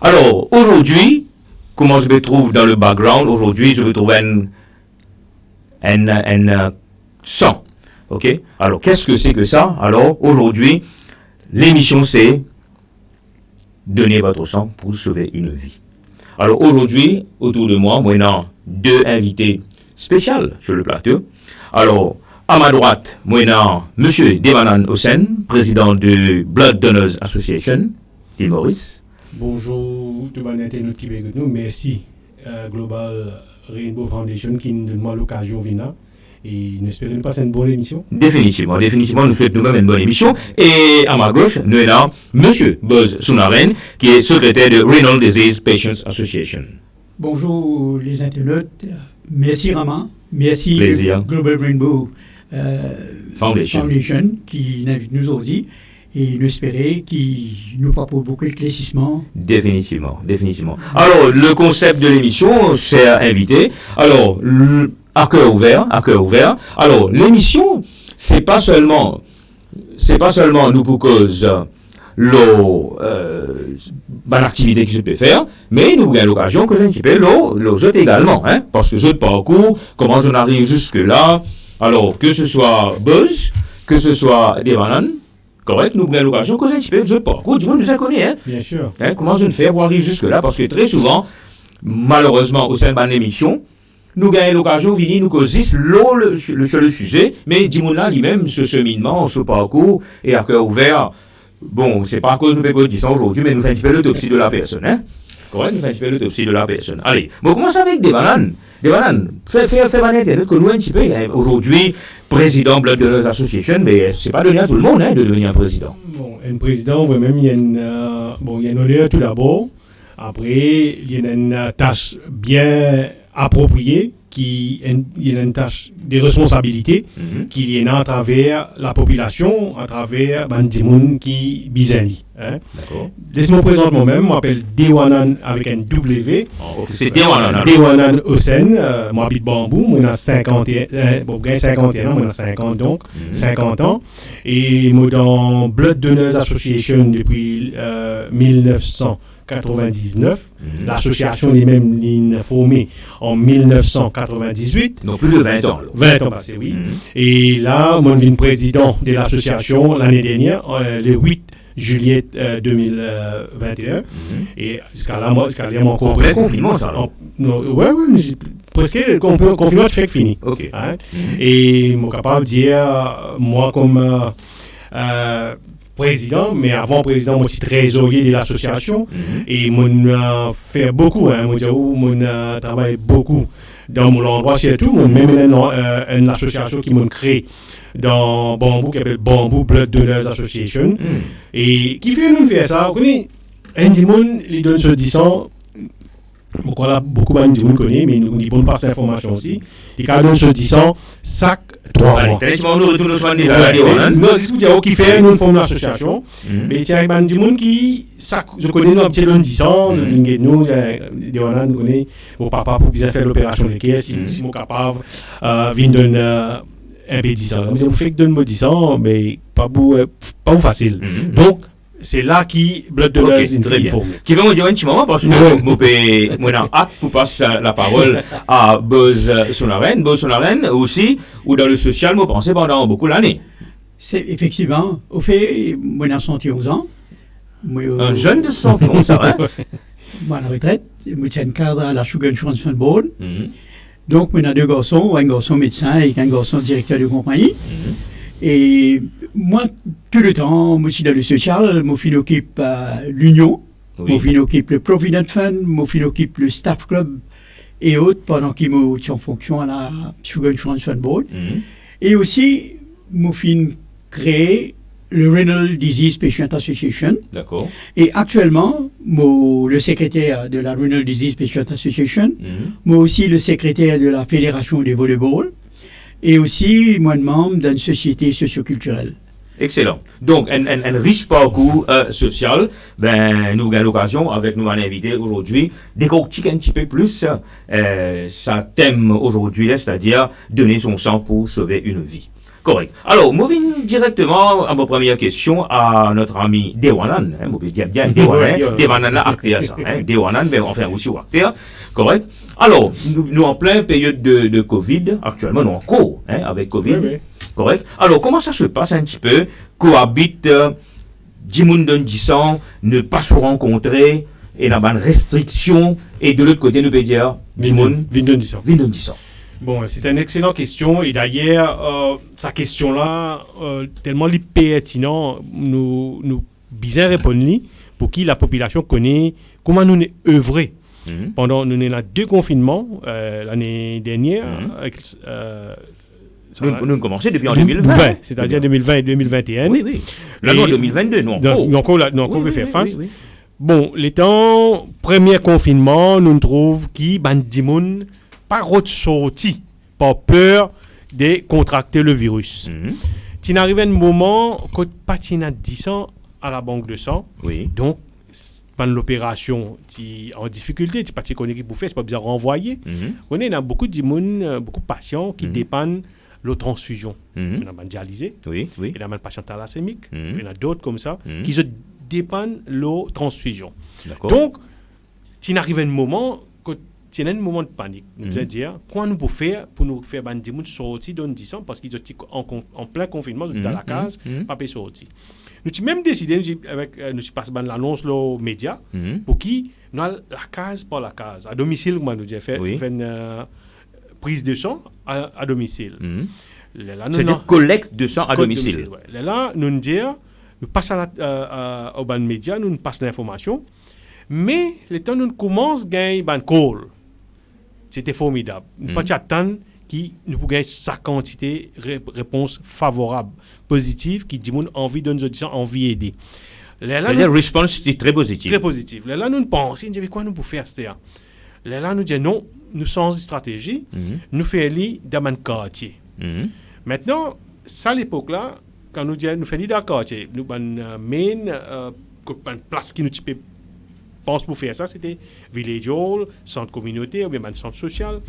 Alors, aujourd'hui, comment je me trouve dans le background? Aujourd'hui, je me trouve un sang. OK? Alors, qu'est-ce que c'est que ça? Alors, aujourd'hui, l'émission, c'est donner votre sang pour sauver une vie. Alors, aujourd'hui, autour de moi, moi, j'ai deux invités spéciaux sur le plateau. Alors, à ma droite, moi, j'ai M. Devanand Hossain, président de Blood Donors Association, d'Île Maurice. Bonjour, tout le monde internaute qui veut nous. Merci Global Rainbow Foundation qui nous donne l'occasion de venir. Et nous espérons passer une bonne émission. Définitivement, nous souhaitons nous-mêmes une bonne émission. Et à ma gauche, nous avons M. Buzz Sounaren, qui est secrétaire de Renal Disease Patients Association. Bonjour les internautes. Merci Rama. Merci Plaisir. Global Rainbow Foundation qui invite nous aujourd'hui. Et nous espérons qu'il nous propose beaucoup d'éclaircissements. Définitivement. Alors, le concept de l'émission, cher invité, alors, à cœur ouvert. Alors, l'émission, c'est pas seulement nous pour cause l'activité qui se peut faire, mais nous avons l'occasion que je ne sais pas l'autre également, hein, parce que ce parcours, comment on arrive jusque là, alors, que ce soit Buzz, que ce soit Devanand, correct, nous avons l'occasion que un petit peu de parcours, du monde nous a connu, hein. Bien sûr. Hein, comment je ne fais pour arriver jusque-là, parce que très souvent, malheureusement, au sein de l'émission, nous gagnons l'occasion de venir nous causer sur le sujet, mais du monde là, lui-même, ce cheminement, ce parcours, et à cœur ouvert, bon, c'est pas à cause de nous dire ça aujourd'hui, mais nous faisons un petit peu l'autopsie de la personne, hein. Correct, nous faisons un petit peu l'autopsie de la personne. Allez, bon, commence avec Devanand. Fais internet que nous un petit peu, hein. Aujourd'hui, président Blood Donors Association, mais c'est pas donné à tout le monde, hein, de devenir un président. Bon, un président, vraiment, il y a un honneur tout d'abord. Après, il y a une tâche bien appropriée, il y a une tâche de responsabilité qui est à travers la population, à travers des gens qui bizarrent. Hein. D'accord. Laisse-moi présenter moi-même, je m'appelle Devanand avec un W. Oh, c'est Devanand. Devanand Hossain, moi j'habite Bambou, moi j'ai 51 ans, moi j'ai 50 donc, 50 ans. Et moi dans Blood Donors Association depuis 1999. L'association est même formée en 1998. Donc plus de 20 ans. 20 ans passés, oui. Et là, moi je suis président de l'association l'année dernière, le 8 juillet 2021. Et jusqu'à là, moi encore après confinement, ça. Ouais, presque confinement fait fini. Ok. Hein? Et je suis capable de dire, moi comme président, mais avant président, moi aussi trésorier de l'association. Et je fait beaucoup, hein, je travaille beaucoup dans mon endroit, surtout, même une association qui m'a créé dans Bambou, qui s'appelle Bambou Blood Donors Association. Et qui fait nous faire ça? Vous connaissez, un monde, il donne ce 10 ans. Voilà, beaucoup de gens connaissent, mais nous avons pas cette information aussi. Les cas donnent ce 10 ans, chaque 3 mois. C'est ce qui fait nous formons l'association. Mais il y a des gens qui, je connais nous un petit peu 10 ans, nous connaissons mon papa pour bien faire l'opération de caisse, si je suis capable de donner un peu 10 ans. Je fais que donne 10 ans, mais pas facile. Donc, c'est là qui Blood Donors est très bien. Qui va me dire un petit moment parce que moi j'ai hâte pour passer la parole à Buzz Sounaren. Buzz Sounaren aussi, ou dans le social, moi pensais pendant beaucoup d'années. C'est effectivement, au fait, moi j'ai 71 ans. Un jeune de 71 ans, hein? Moi à la retraite, moi tiens un cadre à la Sugar Insurance Fund Board. Donc, moi j'ai deux garçons, un garçon médecin et un garçon directeur de compagnie. Et moi, tout le temps, moi, je suis dans le social, moi, je m'occupe l'Union, moi, je m'occupe le Provident Fund, moi, je m'occupe le Staff Club et autres, pendant qu'ils sont en fonction à la Sugar Insurance Fund Board. Et aussi, moi, je créé le Renal Disease Patient Association. D'accord. Et actuellement, moi, le secrétaire de la Renal Disease Patient Association, moi aussi le secrétaire de la Fédération des volleyball. Et aussi, moi, membre d'une société socioculturelle. Excellent. Donc, un riche parcours social. Ben, nous avons l'occasion, avec nos invités aujourd'hui, décortiquer un petit peu plus sa thème aujourd'hui, c'est-à-dire donner son sang pour sauver une vie. Correct. Alors, moving directement à ma première question à notre ami Dewanan. Hein, vous pouvez dire bien Dewanan. Dewanan là, acteur ça. Hein, Dewanan, mais enfin aussi acteur. Correct. Alors, nous en pleine période de Covid, actuellement, nous en cours, hein, avec Covid. Oui. Correct. Alors, comment ça se passe un petit peu? Cohabite, 10 moun d'un 10 ans, ne pas se rencontrer, et la bonne restriction, et de l'autre côté, nous peut dire, 10 moun, 10 ans. 10 ans. Bon, c'est une excellente question. Et d'ailleurs, sa question-là, tellement pertinent, nous bien répondre pour qui la population connaît comment nous est œuvré. Pendant nous avons 2 confinements l'année dernière. Nous avons commencé depuis en 2020. C'est-à-dire 2020 et 2021. Oui. L'année 2022, nous encore peut faire face. Oui. Bon, les temps, premier confinement, nous trouvons qui, bandimoun, pas sorti, par peur de contracter le virus. Tu n'arrives à un moment quand tu as 10 ans à la banque de sang. Oui. Donc, pendant l'opération, tu es en difficulté, tu n'as pas connais qui pour faire, c'est pas bien renvoyer. On a beaucoup de patients qui dépendent de la transfusion. Il y en a des dialysés, il y a des patients thalassémiques, il y en a d'autres comme ça qui se dépendent de la transfusion. Donc, tu n'arrives à un moment c'est un moment de panique. Nous dire quoi nous pouvons faire pour nous faire des gens sortir dans 10 ans parce qu'ils sont en plein confinement, ils sont dans la case, pas pu sortir. Nous avons même décidé, nous passons l'annonce aux médias pour qui nous avons la case par la case. À domicile, nous avons fait une prise de sang à domicile. C'est une collecte de sang à domicile. Là, nous passons aux médias, nous passons l'information. Mais le temps où nous commençons à gagner un call, c'était formidable. Nous ne pouvons pas attendre que nous pouvons gagner sa quantité de réponses favorables, positives, qui disent envie de nous auditions, envie d'aider. C'est-à-dire la réponse est très positive. Très positive. Là, nous pensons, nous disons, quoi nous pouvons faire? Là, nous disons, non, nous sommes en stratégie, nous faisons dans un quartier. Maintenant, ça à l'époque-là, quand nous disons, nous faisons dans un quartier, nous avons une place qui nous pense pour faire ça, c'était village hall, centre communautaire ou bien centre social.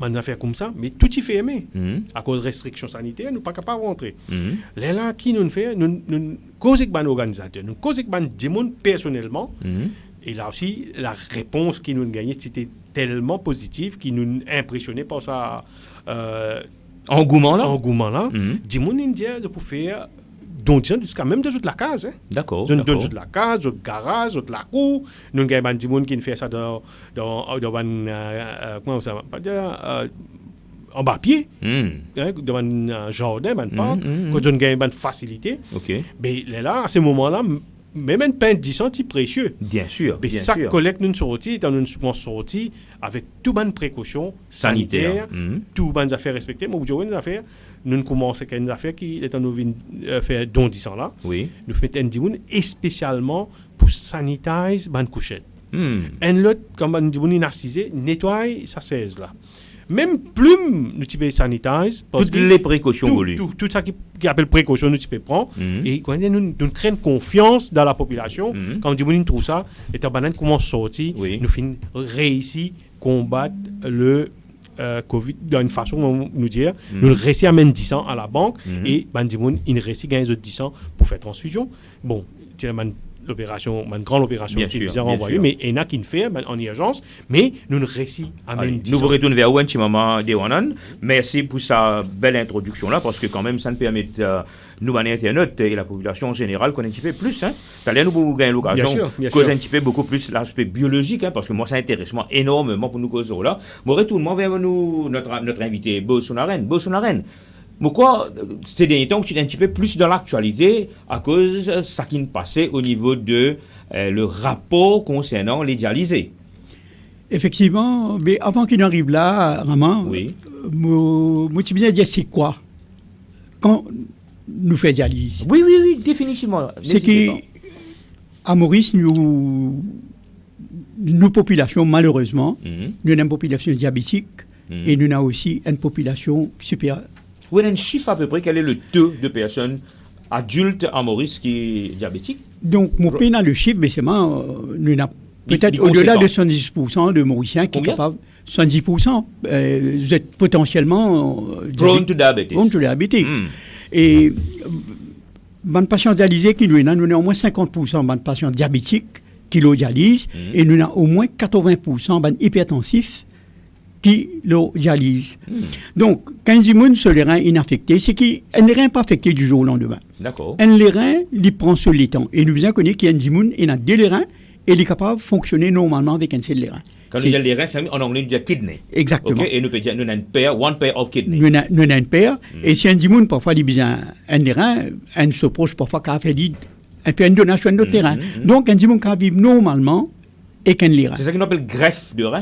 On a fait comme ça, mais tout y fait aimer. À cause de restrictions sanitaires, nous ne sommes pas capables de rentrer. Là, qui nous fait, nous causons avec les organisateurs, nous causons avec des gens personnellement. Et là aussi, la réponse qui nous a gagnée, c'était tellement positive, qui nous a impressionné par ça. Engouement-là. Des gens indiens pour faire. Donc, jusqu'à même de toute la case. Hein. D'accord. De toute la case, de garage, de la cour. Nous avons des gens qui font ça dans comment ça va en bas-pied, dans un jardin, dans un parc. Quand on a une facilité. Mais là, à ce moment-là, même un pain de 10 centimes précieux. Bien sûr. Mais chaque collecte nous sortit, nous sommes sortis avec toutes les précautions sanitaires, toutes les affaires respectées. Mais aujourd'hui, nous commençons avec une affaire qui est nous faire don 10 ans là. Oui. Nous faisons un dimoun spécialement pour sanitiser les couchettes. Un autre, comme un dimoun narcisé, nettoie sa 16 là. Même plume, nous types sanitize. Toutes les précautions voulues. Tout ça qui appelle précaution, nous types prendre. Et quand nous créons confiance dans la population, quand nous trouve ça, les tabanan commencent à sortir, nous finissons réussir combattre le Covid d'une façon, nous dire, nous réussissons à mettre 10 ans à la banque et Bandimoun, il réussit à gagner les autres 10 ans pour faire transfusion. Bon, c'est l'opération, une grande opération qui nous a renvoyé, mais il y en a qui ne fait en urgence, mais nous réussissons à mettre 10 ans. Nous vous retournons vers Wenchi Maman Dewanan. Merci pour sa belle introduction là, parce que quand même, ça nous permet nous, les internautes et la population en général, qu'on ait un petit peu plus. T'allais nous gagner l'occasion de causer un petit peu beaucoup plus l'aspect biologique, parce que moi, ça intéresse moi énormément pour nous causer là. Moi, retournement vers nous, notre invité, Bosonaren. Pourquoi ces derniers temps, je suis un petit peu plus dans l'actualité à cause de ce qui passait au niveau de le rapport concernant les dialysés. Effectivement, mais avant qu'il arrive là, Raman, moi, tu bien dire c'est quoi quand nous fait dialyse. Oui, définitivement. C'est qu'à Maurice, nous population, malheureusement, nous avons une population diabétique et nous avons aussi une population supérieure. Vous avez un chiffre à peu près, quel est le taux de personnes adultes à Maurice qui est diabétique? Donc, mon pays n'a le chiffre, mais c'est nous avons peut-être au-delà de 70% de Mauriciens qui sont capables. 70%, vous êtes potentiellement prone to diabetes. Prone to diabetes. Et les patients dialysés qui nous avons au moins 50% de patients diabétiques qui le dialysent et nous avons au moins 80% d'hypertensifs qui le dialysent. Donc, quand ils sont sur les reins inaffectés, c'est qu'ils ne reins pas affectés du jour au lendemain. D'accord. Les reins, ils prennent sur les temps. Et nous avons connu qu'il y a un dimoun, il a deux reins et il est capable de fonctionner normalement avec un seul rein. Quand nous disons les reins, en anglais, nous disons kidney. Exactement. Okay? Et nous avons une paire, one pair of kidney. Nous avons une paire. Et si un dimoun, parfois, il a besoin d'un rein, un se proche parfois qu'il a fait une donation d'autres reins. Donc, un dimoun qui vit normalement et qu'un rein. C'est ça qu'on appelle greffe de rein.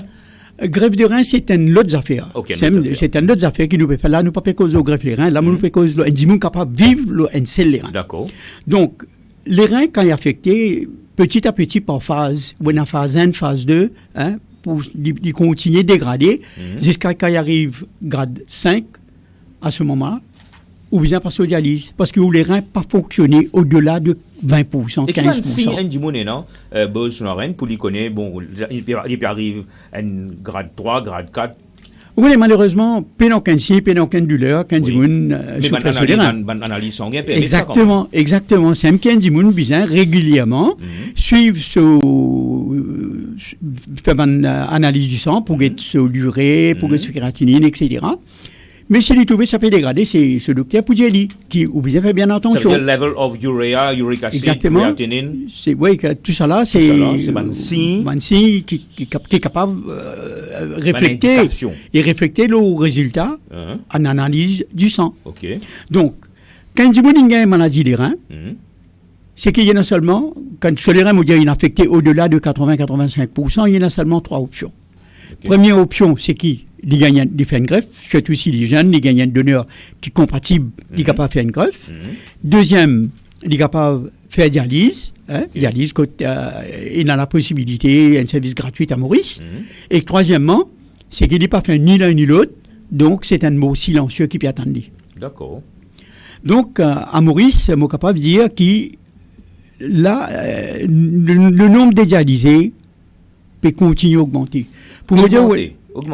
Greffe de rein, c'est une autre affaire. Okay, c'est une autre affaire qui nous peut faire. Là, nous ne pouvons pas causer au greffe des reins. Là, nous pouvons causer un dimoun capable de vivre un seul rein. D'accord. Donc, les reins, quand ils sont affectés, petit à petit, par phase, ou en phase 1, phase 2, hein, pour continuer à dégrader, jusqu'à quand il arrive grade 5, à ce moment-là, ou bien passer aux dialyses. Parce que les reins pas fonctionner au-delà de 20%, 15%. Et quand si un dimoun non, besoin de rein, pour lui connaître, bon, il arrive à grade 3, grade 4. Oui, malheureusement, pénaucun signe, pénaucun douleur, qu'un dimoun souffre sur les reins. Analyse sanguine, exactement. C'est un qu'un dimoun besoin régulièrement suivre faire une analyse du sang pour être sur l'urée, pour être sur créatinine, etc. Mais s'il est trouvé, ça peut dégrader, c'est ce docteur Poudjeli qui vous fait bien attention. Ça veut dire level of urea, uric acid, créatinine. Oui, tout ça là, c'est un signe qui est capable de refléter le résultat en analyse du sang. Okay. Donc, quand il y a une maladie des reins, c'est qu'il y en a seulement, quand sur les reins, il y a affecté au-delà de 80-85%, il y en a seulement 3 options. Okay. Première option, c'est qui les gagnants de faire une greffe, surtout si les jeunes, les gagnants de donneurs qui sont compatibles, ils sont capables de faire une greffe. Deuxième, ils sont capables de faire dialyse. Dialyse, il a la possibilité, un service gratuit à Maurice. Et troisièmement, c'est qu'il n'est pas fait ni l'un ni l'autre, donc c'est un mot silencieux qui peut attendre. D'accord. Donc, à Maurice, je suis capable de dire que là, le nombre de dialysés peut continuer à augmenter. Pour me dire,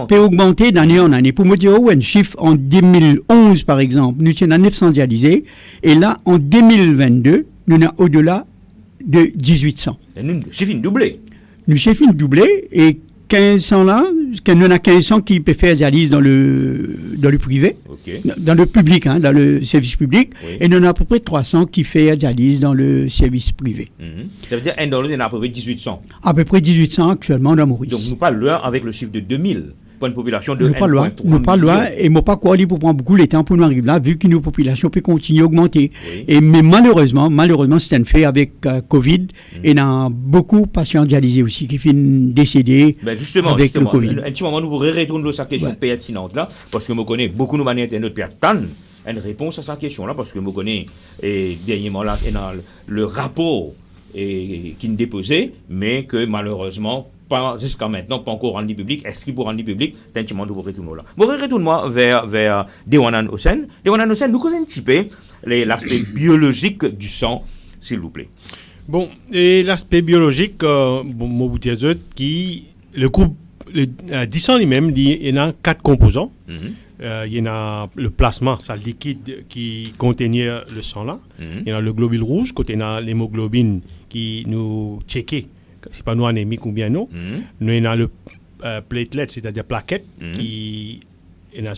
peut augmenter d'année en année. Pour me dire, un chiffre en 2011, par exemple, nous sommes à 900 dialysés, et là, en 2022, nous sommes au-delà de 1800. Nous chiffre doublé. Nous chiffre doublé, et 1500 là, nous avons 1500 qui peuvent faire dialyse dans le privé, dans le public, hein, dans le service public, et nous avons à peu près 300 qui font dialyse dans le service privé. Ça veut dire un dollar, il y en a à peu près 1800. À peu près 1800 actuellement dans Maurice. Donc nous pas loin avec le chiffre de 2000 pour une population de 1,3 Nous pas loin, et moi pas quoi, pour prendre beaucoup de temps pour nous arriver là, vu que nos populations peut continuer à augmenter. Mais malheureusement, c'est un fait avec Covid, et il y a beaucoup de patients dialysés aussi qui finissent décédés avec le Covid. Un petit moment, nous pourrons retourner sur cette question pertinente là, parce que je connais beaucoup de manières de perdre une réponse à cette question là, parce que je connais, et dernièrement là, le rapport qui est déposé, mais que malheureusement, jusqu'à maintenant, pas encore rendu public. Est-ce qu'il peut rendre public? D'un petit moment, nous retournons là. Bon, retourne-moi vers Dewanan Hossein. Dewanan Hossein, nous connaissons un petit peu l'aspect biologique du sang, s'il vous plaît. Bon, et l'aspect biologique, moi, vous dire qui le groupe, du sang lui-même, il y en a 4 composants. Il y en a le plasma, c'est le liquide qui contenait le sang là. Il y en a le globule rouge, côté il y a l'hémoglobine qui nous checkait. C'est pas nous anémique ou bien non. Nous avons le platelet, c'est-à-dire plaquette, qui a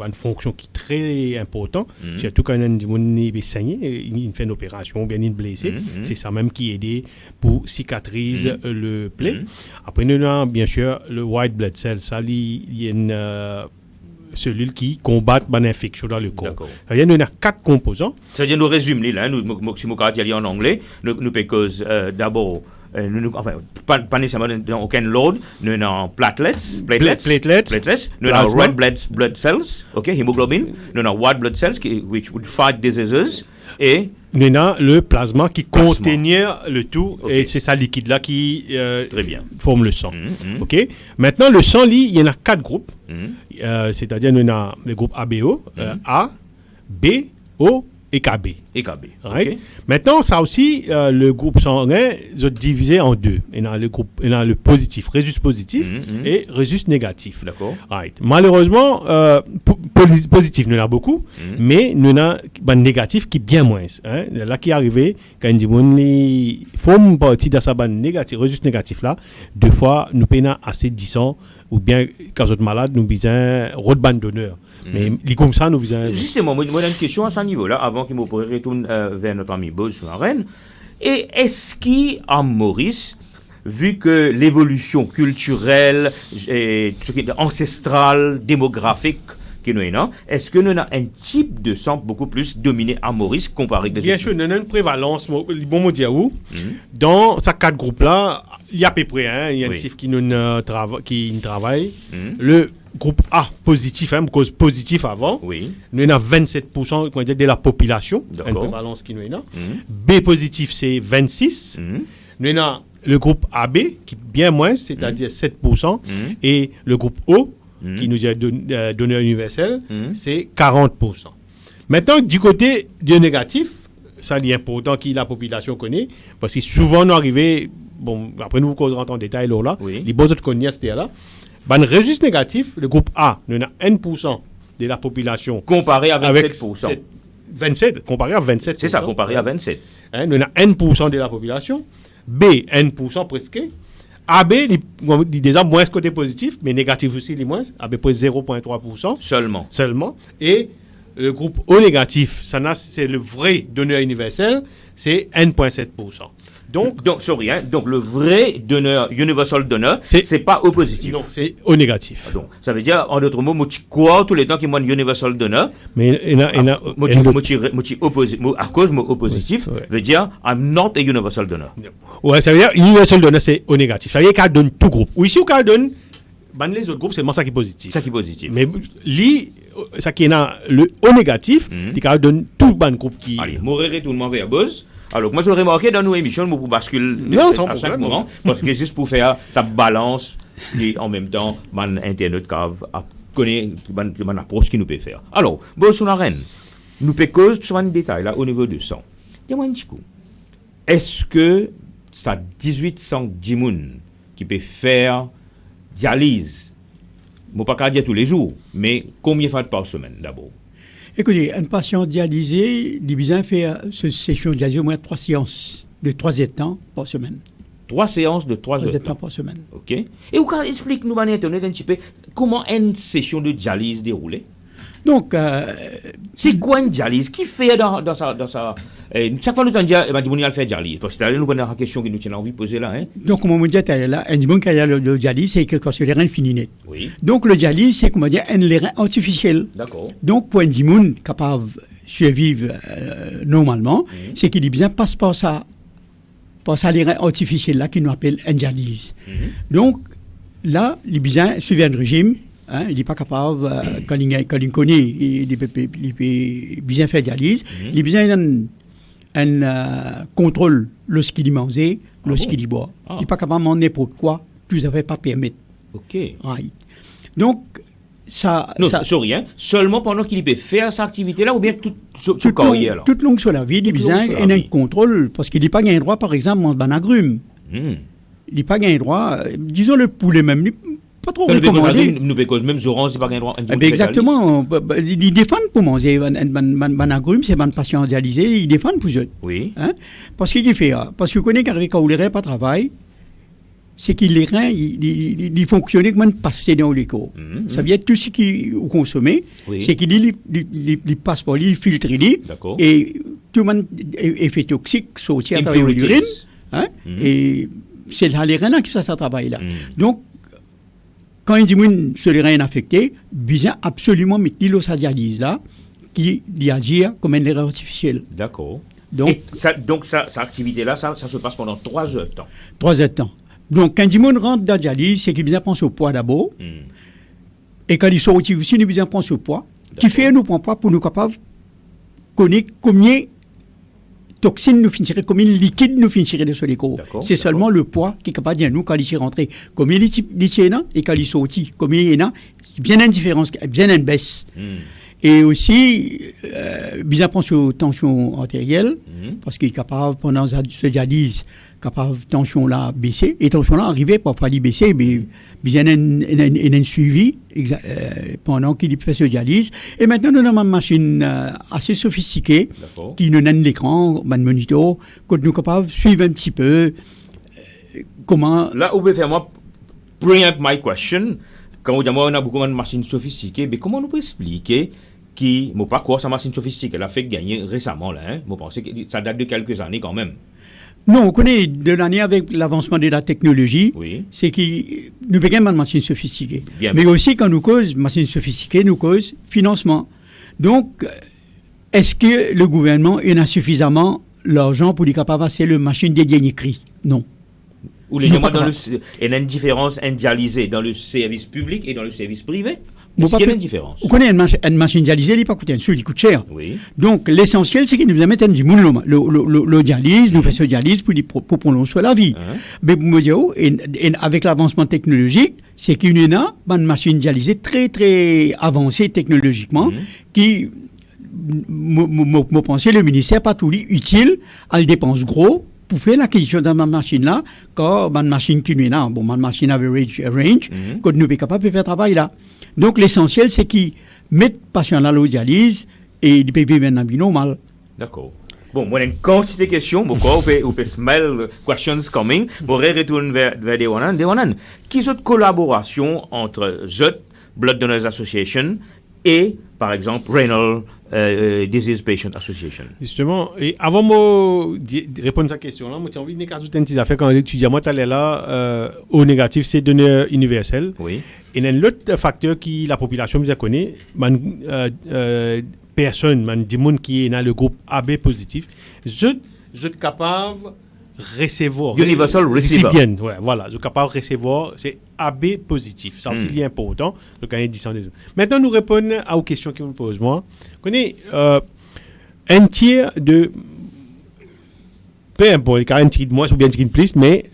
une fonction qui est très importante. Surtout quand on est saigné, il fait une opération, bien une blessé. C'est ça même qui aide pour cicatriser le plaie. Après, nous avons bien sûr le white blood cell. Ça, il y a une cellules qui combattent l'infection dans le corps. Il y en a 4 composants. Ça veut dire nous résumons là, nous, si nous regardons en anglais, nous cause d'abord. Enfin, pas nécessairement dans aucun load, nous avons platelets, nous avons red blood cells, hémoglobine, nous avons white blood cells, which would fight diseases, et nous avons le plasma qui contenait le tout, et c'est ça liquide là qui forme le sang. Maintenant, le sang, il y en a 4 groupes, c'est-à-dire nous avons le groupe ABO, A, B, O et KB. Et KB. Right? OK. Maintenant, ça aussi, le groupe sanguin est divisé en deux. Il y a le positif, résus positif et résus négatif. D'accord. Right. Malheureusement, positif, nous en a beaucoup, mais nous en a un négatif qui est bien moins. Hein? Là qui est arrivé, quand il faut une partie de sa bande négative, résus négatif là, deux fois, nous payons assez 10 ans, ou bien quand vous êtes malade, nous besoin de bande d'honneur. Mais comme ça, nous besoin. Justement, moi j'ai une question à ce niveau-là, avant qu'il me retourne vers notre ami Boz sur la reine. Et est-ce qu'à Maurice, vu que l'évolution culturelle, ancestrale, démographique, que nous avons, est-ce que nous avons un type de sang beaucoup plus dominé à Maurice comparé avec bien sûr, nous avons une prévalence, bon mot dire où, dans ces 4 groupes-là, il y a à peu près, il y a un chiffre qui nous travaille. Le groupe A positif, cause positif avant, nous avons 27% on dire, de la population, une prévalence qui nous est là. B positif, c'est 26%. Nous avons le groupe AB, qui est bien moins, c'est-à-dire 7%. Et le groupe O, qui nous dit donneur universel, c'est 40%. Maintenant, du côté du négatif, ça c'est important que la population connaît, parce que souvent nous arrivons, bon, après nous rentrons en détail là, les beaux autres connaissent là. Le résus négatif, le groupe A, nous avons 1% de la population. Comparé à 27%. 27, comparé à 27%. C'est ça, comparé à 27%. Hein, nous avons 1% de la population. B, 1% presque. AB, il déjà moins côté positif, mais négatif aussi, il moins, à peu près 0,3%. Seulement. Et le groupe O négatif, ça c'est le vrai donneur universel, c'est 1,7%. Donc le vrai donneur, universal donor, c'est pas O positif. Non, c'est O négatif. Donc, ça veut dire, en d'autres mots, moi, tu crois tous les temps qu'il y a un universal donor. Mais il y a à cause de O positif, veut dire, I'm not a universal donor. Ouais, ça veut dire, universal donor, c'est O négatif. Ça veut dire qu'elle donne tout groupe. Ou ici, où qu'elle donne, les autres groupes, c'est seulement ça qui est positif. Mais ça qui est le O négatif, il donne tout le groupe qui. Allez, mourir tout le monde vers Buzz. Alors, moi, j'aurais remarqué dans nos émissions, nous basculer à chaque moment, parce que juste pour faire sa balance, et en même temps, mon internet cave connaît mon approche qui nous peut faire. Alors, bon, sur la reine, nous peut cause sur un détail là au niveau du sang. Dis-moi un petit coup. Est-ce que ça 1810 moun qui peut faire dialyse? Je ne peux pas dire tous les jours, mais combien de fois par semaine d'abord? Écoutez, un patient dialysé, il a besoin de faire cette session de dialyse au moins 3 séances de 3 temps par semaine. 3 séances de 3 temps par semaine. OK. Et vous explique-nous, Internet, un petit peu, comment une session de dialyse déroule? Donc, c'est quoi une dialyse? Qui fait dans sa chaque fois nous t'en dire, on va faire dialyse. Parce que c'est la question qui nous tient envie de poser là. Hein? Donc, comme on dit là, le dialyse, c'est que quand c'est les reins finis net. Oui. Donc, le dialyse, c'est comment dire, les reins artificiels. D'accord. Donc, pour un dimoun capable de survivre normalement, c'est qu'il est bien passe par ça les reins artificiels là, qui nous appelle une dialyse. Donc, là, il est bien suivre un régime. Hein, il n'est pas capable, quand il connaît, il peut bien faire dialyse. Il a besoin d'un contrôle lorsqu'il mange, lorsqu'il boit. Il n'est pas capable de manger n'importe quoi, tout ça ne pas permettre. OK. Right. Donc, ça. Non, sorry, hein, seulement pendant qu'il peut faire cette activité-là ou bien toute carrière là? Toute longue sur la vie, il a besoin d'un contrôle, parce qu'il n'a pas gagné droit, par exemple, en banagrume. Il n'a pas gagné droit, disons le poulet même. Pas trop recommandé. Nous pécons même orange, c'est pas un droit. Exactement. Ils défendent pour manger un agrume, c'est un patient dialysé, ils défendent pour eux. Oui. Hein? Parce qu'il fait, parce que connaît qu'arrivé quand les reins pas travaillent, c'est que les reins, ils fonctionnent comme un passé dans les corps. Ça veut dire tout ce qu'ils consomment, c'est qu'ils passent par les filtres, et tout le monde effet toxique sorti à travers l'urine. Hein? Et c'est là les reins qui font ça travail là. Donc, quand il dit que sur les reins affectés, besoin absolument mettre l'eau dialyse là, qui agit comme un erreur artificielle. D'accord. Donc, ça activité-là, ça se passe pendant 3 heures de temps. 3 heures de temps. Donc, quand il rentre dans la dialyse, c'est qu'il besoin penser au poids d'abord. Et quand il sort aussi, il besoin penser au poids. Qui fait nous prend pas pour nous capables de connaître combien toxines nous finisseraient, combien de liquide nous finisseraient de ce corps. C'est seulement le poids qui est capable de dire nous quand il est rentré. Combien il est là et quand il est sorti. Combien il est là, c'est bien une différence, bien une baisse. Et aussi, bien penser tension artérielle, parce qu'il est capable, pendant ce dialyse, capable tension là baisser, et tension là arriver parfois à baisser, mais bien un suivi pendant qu'il fait ce dialyse. Et maintenant, nous avons une machine assez sophistiquée, qui nous donne l'écran, un moniteur, que nous sommes capables de suivre un petit peu comment... Là, vous pouvez faire moi, bring up my question. Quand on dit on a beaucoup de machines sophistiquées, mais comment nous pouvons expliquer qui, moi pas quoi, sa machine sophistiquée, elle a fait gagner récemment là, hein? Moi pense que ça date de quelques années quand même. Non, on connaît de l'année avec l'avancement de la technologie, c'est que nous avons une machine sophistiquée. Mais aussi quand nous cause machine sophistiquée, nous cause financement. Donc, est-ce que le gouvernement a suffisamment l'argent pour être capable de passer le machine dédiée écrit? Non. Ou les gens il y a une différence indialisée dans le service public et dans le service privé. Est-ce qu'il y a une différence? Vous connaissez une machine dialysée, elle ne coûte pas coûter, elle coûte cher. Oui. Donc, l'essentiel, c'est qu'il nous amène du monde le dialyse, nous fait ce dialyse pour prolonger la vie. Mais vous me dites, avec l'avancement technologique, c'est qu'il y a une machine dialysée très, très avancée technologiquement, qui, je pense, le ministère pas tout utile, elle dépense gros, pour faire l'acquisition de ma machine là, quand ma machine qui est là, bon, ma machine average range, quand nous sommes capables de faire travail là. Donc l'essentiel, c'est qu'ils mettent patient là la dialyse et ils peuvent vivre un vie normal. D'accord. Bon, moi, une quantité de questions, vous pouvez smell questions coming, vous retourner vers Dewanan. Qui sont de collaboration entre ZOT, Blood Donors Association, et, par exemple, Renal Disease Patient Association? Justement, et avant de répondre à cette question-là, moi, j'ai envie de ajouter une petite affaire quand tu moi, tu allais là, au négatif, c'est données universelles. Oui. Et un autre facteur qui la population bien connaît, personne, des gens qui est dans le groupe AB positif, je suis capable de recevoir. Universal receiver. Bien, ouais, voilà, je suis capable de recevoir, c'est AB positif. Ça aussi, c'est important. Donc, il y a 10 ans. Maintenant, nous répondons aux questions qui me posent. Moi, je connais un tiers de. Peu importe, un tiers de moins ou bien un tiers de plus, mais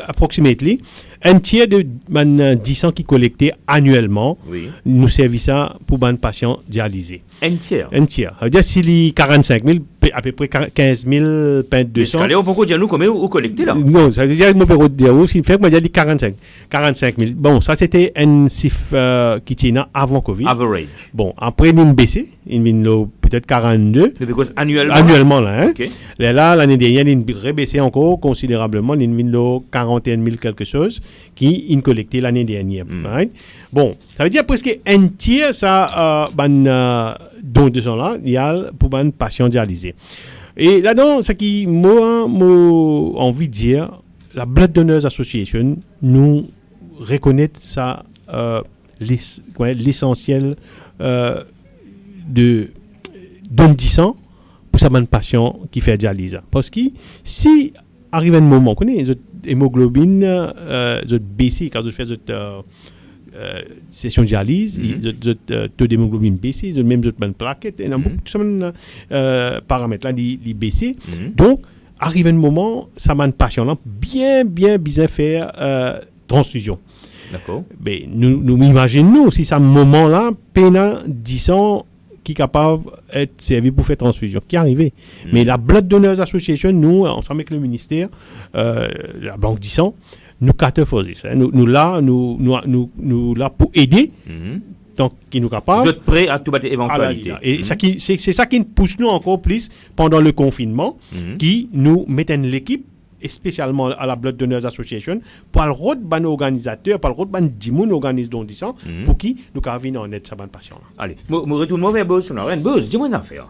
approximativement, un tiers de 10 ans qui collectés annuellement, nous servent ça pour les patients dialysés. Un tiers? Un tiers. C'est-à-dire, s'il y a 45 000, à peu près 15 000, 200. Mais on peut dire nous combien vous collectez là? Non, ça veut dire que je peux dire, ce qui fait que moi j'ai dit 45 000. Bon, ça c'était un chiffre qui tient avant Covid. Average. Bon, après il a baissé, il a peut-être 42. Annuellement là, hein. Okay. Là, l'année dernière, il a rebaissé encore considérablement, il a 41 000 quelque chose qui a collecté l'année dernière. Right? Bon, ça veut dire presque un tiers, ça, dont de gens là, il y a pour un patient dialysé. Et là-dedans, ce qui m'a envie de dire, la Blood Donors Association nous reconnaît ça, l'essentiel de don de sang pour ça un patient qui fait dialyse. Parce que si arrive un moment, on connaît les hémoglobine, les baissé quand je fais session de dialyse, le taux d'hémoglobine baissé, même les plaquettes, et beaucoup de paramètres là, les baissé. Donc, arrive un moment, ça m'a un patient là, bien faire transfusion. D'accord. Mais nous imaginons si ça moment là, pendant 10 ans, qui est capable d'être servi pour faire transfusion, qui est arrivé. Mais la Blood Donors Association, nous, ensemble avec le ministère, la Banque du sang, nous cartographions ça. Nous là pour aider, tant qu'il nous capable. Vous êtes prêts à tout battre éventualité. Et c'est ça qui nous pousse nous encore plus pendant le confinement, qui nous met en l'équipe, et spécialement à la Blood Donors Association, pour le rôle de organisateur, pour le rôle de Dimoun organise don disant, pour qui nous avons venir en aide à ces patients. Allez, je retourne vers Buzz. Buzz, dis-moi une affaire.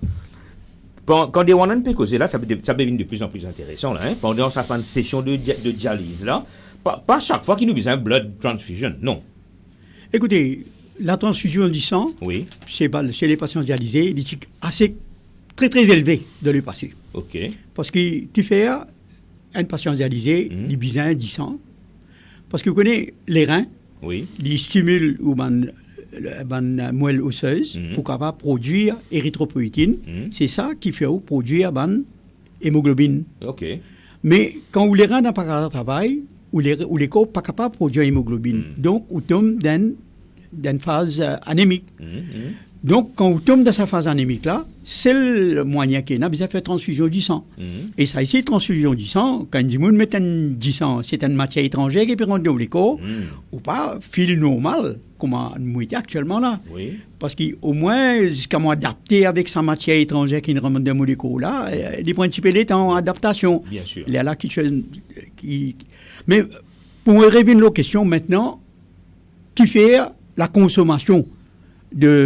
Quand des Wanan peut causer là, ça devient de plus en plus intéressant là. Hein? Pendant sa fin de session de dialyse là, pas chaque fois qu'il nous besoin de blood transfusion, non. Écoutez, la transfusion du sang, chez les patients dialysés, il est assez très très élevé de le passer. Ok. Parce que tu fais un patient dialysé, il a besoin du sang. Parce que vous connaissez les reins, ils stimulent la moelle osseuse pour capable produire érythropoïétine. C'est ça qui fait produire hémoglobine. Ok. Mais quand les reins n'ont pas de travail, ou les corps pas capable de produire hémoglobine. Donc, on tombe dans une phase anémique. Donc, quand on tombe dans sa phase anémique là, c'est le moyen qu'il y a besoin de faire transfusion du sang. Et ça ici, transfusion du sang, quand on met du sang, c'est une matière étrangère qui peut rendre dans le corps, ou pas, fil normal, comme nous est actuellement là. Oui. Parce qu'au moins, jusqu'à m'adapter avec sa matière étrangère qui remonte dans le corps là, les principes est en adaptation. Bien sûr. Il y a là Mais pour revenir à la question maintenant, qui fait la consommation du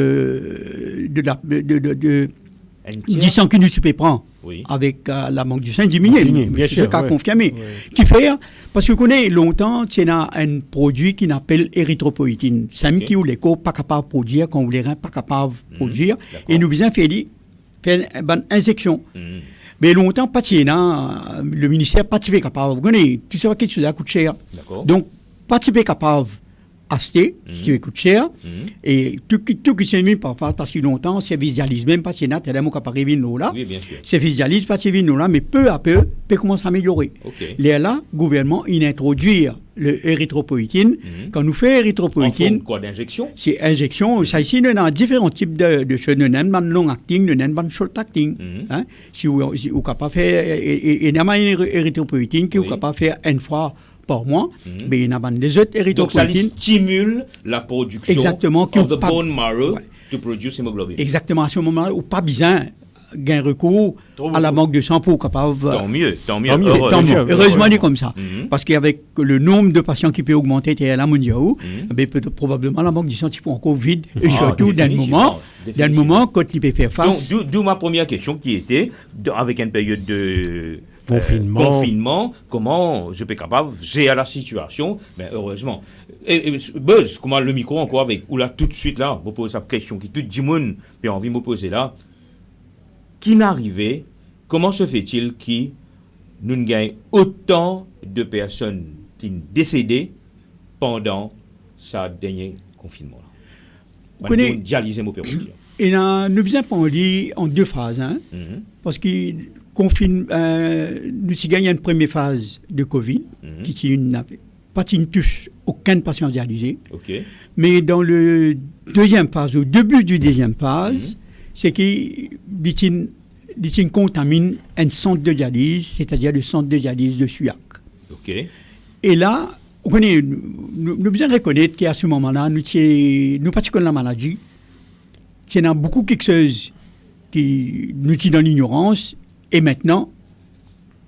sang que nous prend avec la manque du sang diminué, bien sûr, c'est confirmé. Qui fait, parce que connaît longtemps, il y a un produit qui s'appelle érythropoïétine. C'est qui où les corps pas capable de produire, quand les reins pas capable de produire, et nous besoin faire une injection. Mais longtemps, pas le ministère pas capable. Vous connaissez, tout ça quelque chose coûte cher. Donc, pas capable acheter, si coûte cher, et tout qui s'est mis parfois, parce que longtemps, c'est visualise, même pas si n'a tellement qu'à pas là, c'est visualise, pas si là, mais peu à peu, peut commencer à améliorer. Là, le gouvernement, il introduit le érythropoïétine. Quand nous fait érythropoïétine, en forme quoi d'injection? C'est injection, ça ici, nous avons différents types de choses, nous avons long acting, nous avons short acting. Si vous êtes capable de faire, il y a une érythropoïétine qui est capable de faire une fois par mois, mais il y a des autres érythropoïétines. Donc ça stimule la production of the bone marrow to produce hemoglobin. Exactement, à ce moment-là, où pas besoin d'un recours à la manque de sang pour capable. Tant mieux. Heureusement, il est comme ça. Parce qu'avec le nombre de patients qui peut augmenter à la mondiale, probablement la manque de sang peut encore vide, et surtout d'un moment, quand il peut faire face. D'où ma première question qui était, avec une période de confinement, comment je peux capable gérer la situation, mais heureusement. Et Buzz, comment le micro encore avec, ou là tout de suite là, vous posez cette question qui tout le monde peut envie de me poser là. Qui n'arrivait, comment se fait-il que nous gagnons autant de personnes qui sont décédées pendant ce dernier confinement là? Vous connaissez, et nous besoin parler en deux phases, parce que nous avons gagné une première phase de Covid, qui n'a pas touché aucun patient dialysé. Mais dans le deuxième phase, au début du deuxième phase, c'est qu'il contamine un centre de dialyse, c'est-à-dire le centre de dialyse de Suyac. Et là, nous besoin reconnaître qu'à ce moment-là, nous pratiquons la maladie. Il y a beaucoup quelque chose qui nous tient dans l'ignorance. Et maintenant,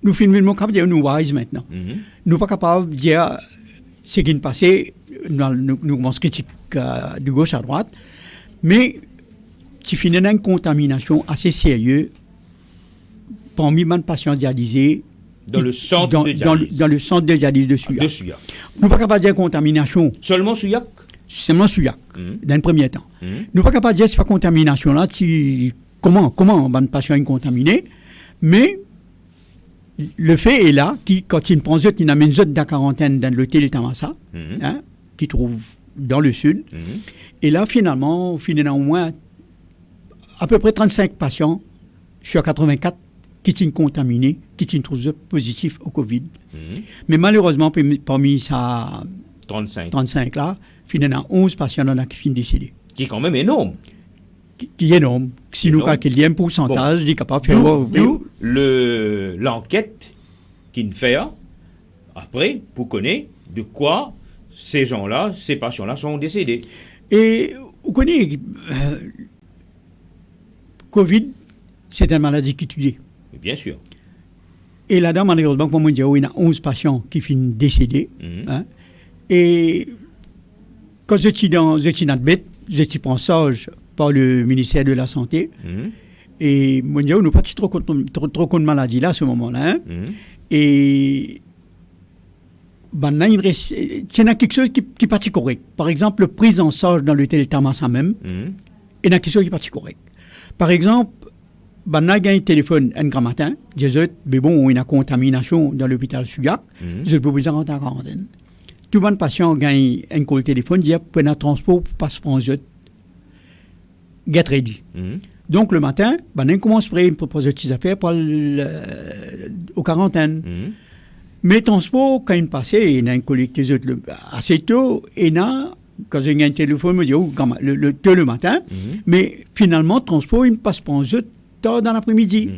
nous finissons capables de dire nous wise maintenant. Nous ne sommes pas capables de dire ce qui est passé, nous commençons critique de gauche à droite, mais tu finis une contamination assez sérieuse parmi les patients dialysés dans le centre de dialyse de Suyac. Nous ne sommes pas capables de dire contamination. Seulement Suyac? Seulement Suyac, dans le premier temps. Nous ne sommes pas capables de dire que ce n'est pas contamination là, comment un patient est contaminé. Mais le fait est là, quand il prend il amène de la quarantaine dans l'hôtel Tamassa, qui trouve dans le sud. Et là, finalement, au moins à peu près 35 patients sur 84 qui sont contaminés, qui sont trouvés positifs au Covid. Mais malheureusement, parmi ces 35 là, finalement, 11 patients qui sont décédés. Qui est quand même énorme. Qui est énorme. Si nous calculons un pourcentage, il est capable de faire... D'où l'enquête qu'il fait après pour connaître de quoi ces gens-là, ces patients-là sont décédés. Et vous connaissez, Covid, c'est une maladie qui tue. Bien sûr. Et là-dedans, malheureusement, comme on dit, il y a 11 patients qui finissent décédés. Et quand je suis dans bête, je suis pensage par le ministère de la Santé. Et mon Dieu, nous n'avons pas trop de maladies là à ce moment-là. Et il y a quelque chose qui n'est pas correct. Par exemple, prise en charge dans l'hôtel Tamassa même, il y a quelque chose qui n'est pas correct. Par exemple, il y a un téléphone un grand matin, il y a une contamination dans l'hôpital Suyac, je peux vous rentrer en quarantaine. Tout le patient gagne un call téléphone, dit pour un transport pour passer par un jet. Get ready. Donc le matin, on commence à proposer des affaires pour aux quarantaines. Mais le transport, quand il passe, il y a un collectif assez tôt, et il y a quand j'ai un téléphone, je me dis, tôt le matin, mais finalement, le transport, il ne passe pas en jeu tard dans l'après-midi.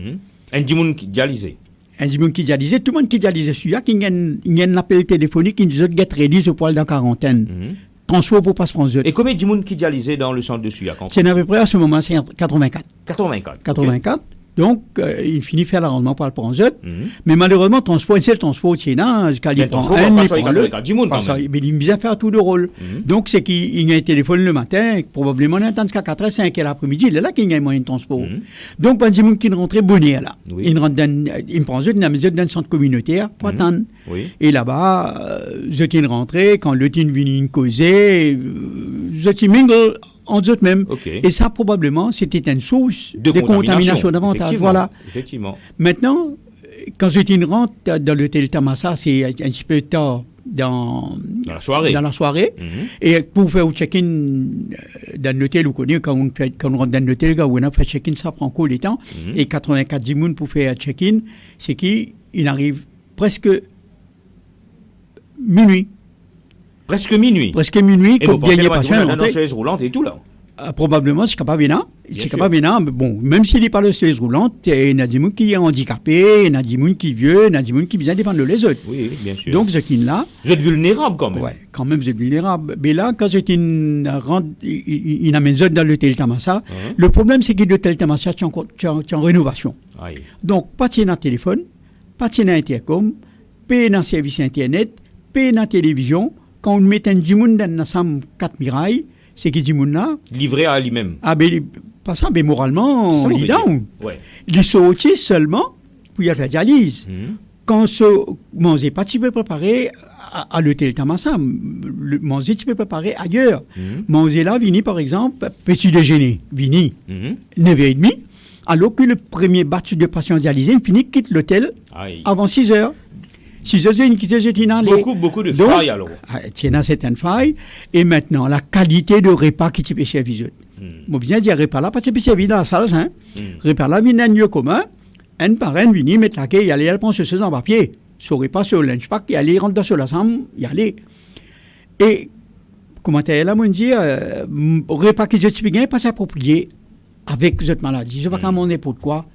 Un dimoun qui dialysé. Un dimoun qui dialysé, tout le monde qui dialysé, celui-là, qui a un appel téléphonique qui dit, get ready, ce poil dans quarantaine. Transport pour pas se prendre. Et combien de dimoun qui dialysé dans le centre de Suyac? C'est à peu près à ce moment, c'est 84. 84. Okay. Donc, il finit faire l'arrangement pour le prendre. Mais malheureusement, transport, c'est le transport, c'est là, il prend un, il prend l'autre. Mais il vient faire tout le rôle. Donc, c'est qu'il y a un téléphone le matin, probablement, on attend jusqu'à 4h, 5h l'après-midi, il est là qu'il y a un moyen de transport. Donc, pas de gens qui rentrent bonnier là. Il prend dans la maison d'un centre communautaire pour attendre. Et là-bas, je tiens rentré, quand le team vient causer, je tiens mingle en eux mêmes. Et ça, probablement, c'était une source de contamination davantage. Voilà. Effectivement. Maintenant, quand je rentre dans l'hôtel Tamassa, c'est un petit peu tard dans la soirée. Et pour faire un check-in dans l'hôtel, vous connaissez, quand on rentre dans l'hôtel, quand on a fait check-in, ça prend encore le temps. Et 84 dimoun pour faire un check-in, c'est qu'il arrive presque minuit. Presque minuit, et vous pensez que dans chaise roulante et tout là. Probablement, c'est capable bien. C'est capable bien. Bon, même s'il n'est pas le chaise roulante, il y a des gens qui sont handicapés, il y a des gens qui sont vieux, il y a des gens qui besoin dépendre les autres. Oui, bien sûr. Donc, ce qui est là. Vous êtes vulnérable quand même. Oui, quand même, vous êtes vulnérable. Mais là, quand j'étais il a mes autres dans l'hôtel Tamassa, le problème, c'est que l'hôtel Tamassa, tu es en rénovation. Donc, pas de téléphone, pas de intercom, pas de service internet, pas de télévision. Quand on met un djimoun dans l'ensemble 4 mirailles, c'est que djimoun là. Livré à lui-même. Ah, ben, pas ça, mais moralement, il est down. Il sortit seulement pour y faire dialyse. Quand ce manger pas, tu peux préparer à l'hôtel Tamassa. Manger, tu peux préparer ailleurs. Manger là, vini par exemple, petit déjeuner, vini, 9h30. Alors que le premier batch de patients dialysés, il quitte l'hôtel avant 6h. Beaucoup de failles alors. Il y a certaines failles. Et maintenant, la qualité de repas qui tu peux servir. Moi, bien dire repas là, parce que tu peux servir dans la salle. Repas là, vient d'un lieu commun. Un par un, vient mettre la quai, y aller, elle prend ce en papier. Sur repas, sur le lunch pack, y aller, rentre sur la chambre, y aller. Et, comment tu là, moi, dire, repas que je suis bien, pas s'approprier avec cette maladie. Je ne sais pas comment on est pour quoi.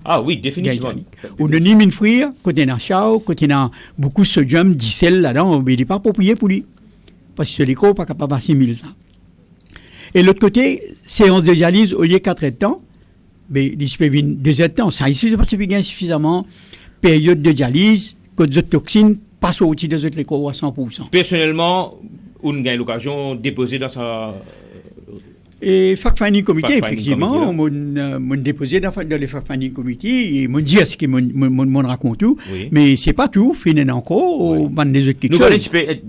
Ah oui, définitivement. On a ni mine frire, côté d'un chao, côté d'un beaucoup de sodium, du sel là-dedans, mais il n'est pas approprié pour lui. Parce que ce n'est pas capable d'assimiler ça. Et l'autre côté, séance de dialyse, au lieu de 4 temps, mais il se fait 2 heures de temps. Ça ici, c'est parce qu'il y a suffisamment période de dialyse, que des toxines passent au-dessus des autres léco à 100%. Personnellement, on a eu l'occasion de déposer dans sa. Et fact-finding committee, effectivement, mon déposé dans le fact-finding committee, et mon dire ce qu'il m'en raconte tout, mais c'est pas tout, finalement encore, ban des autres nous allons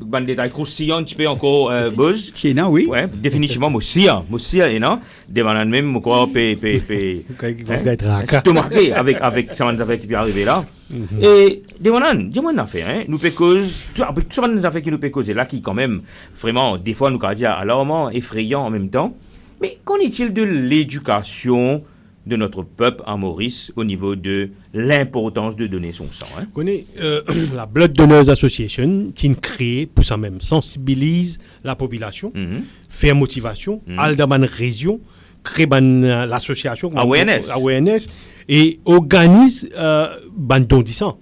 ban des détails croustillants, un petit peu encore buzz. C'est là, oui. Ouais, définitivement, moi aussi, et non, demandant même quoi, c'est marqué avec ça qui peut arriver là. Et demandant affaire, nous peut cause, avec tout ça des affaires qui nous peut causer là, qui quand même, vraiment, des fois, nous peut dire alarmant, effrayant en même temps. Mais qu'en est-il de l'éducation de notre peuple en Maurice au niveau de l'importance de donner son sang? Vous connaissez la Blood Donors Association, qui est créée pour ça même, sensibilise la population, faire motivation, aller dans une région, créer l'association, awareness, et organise un don de sang.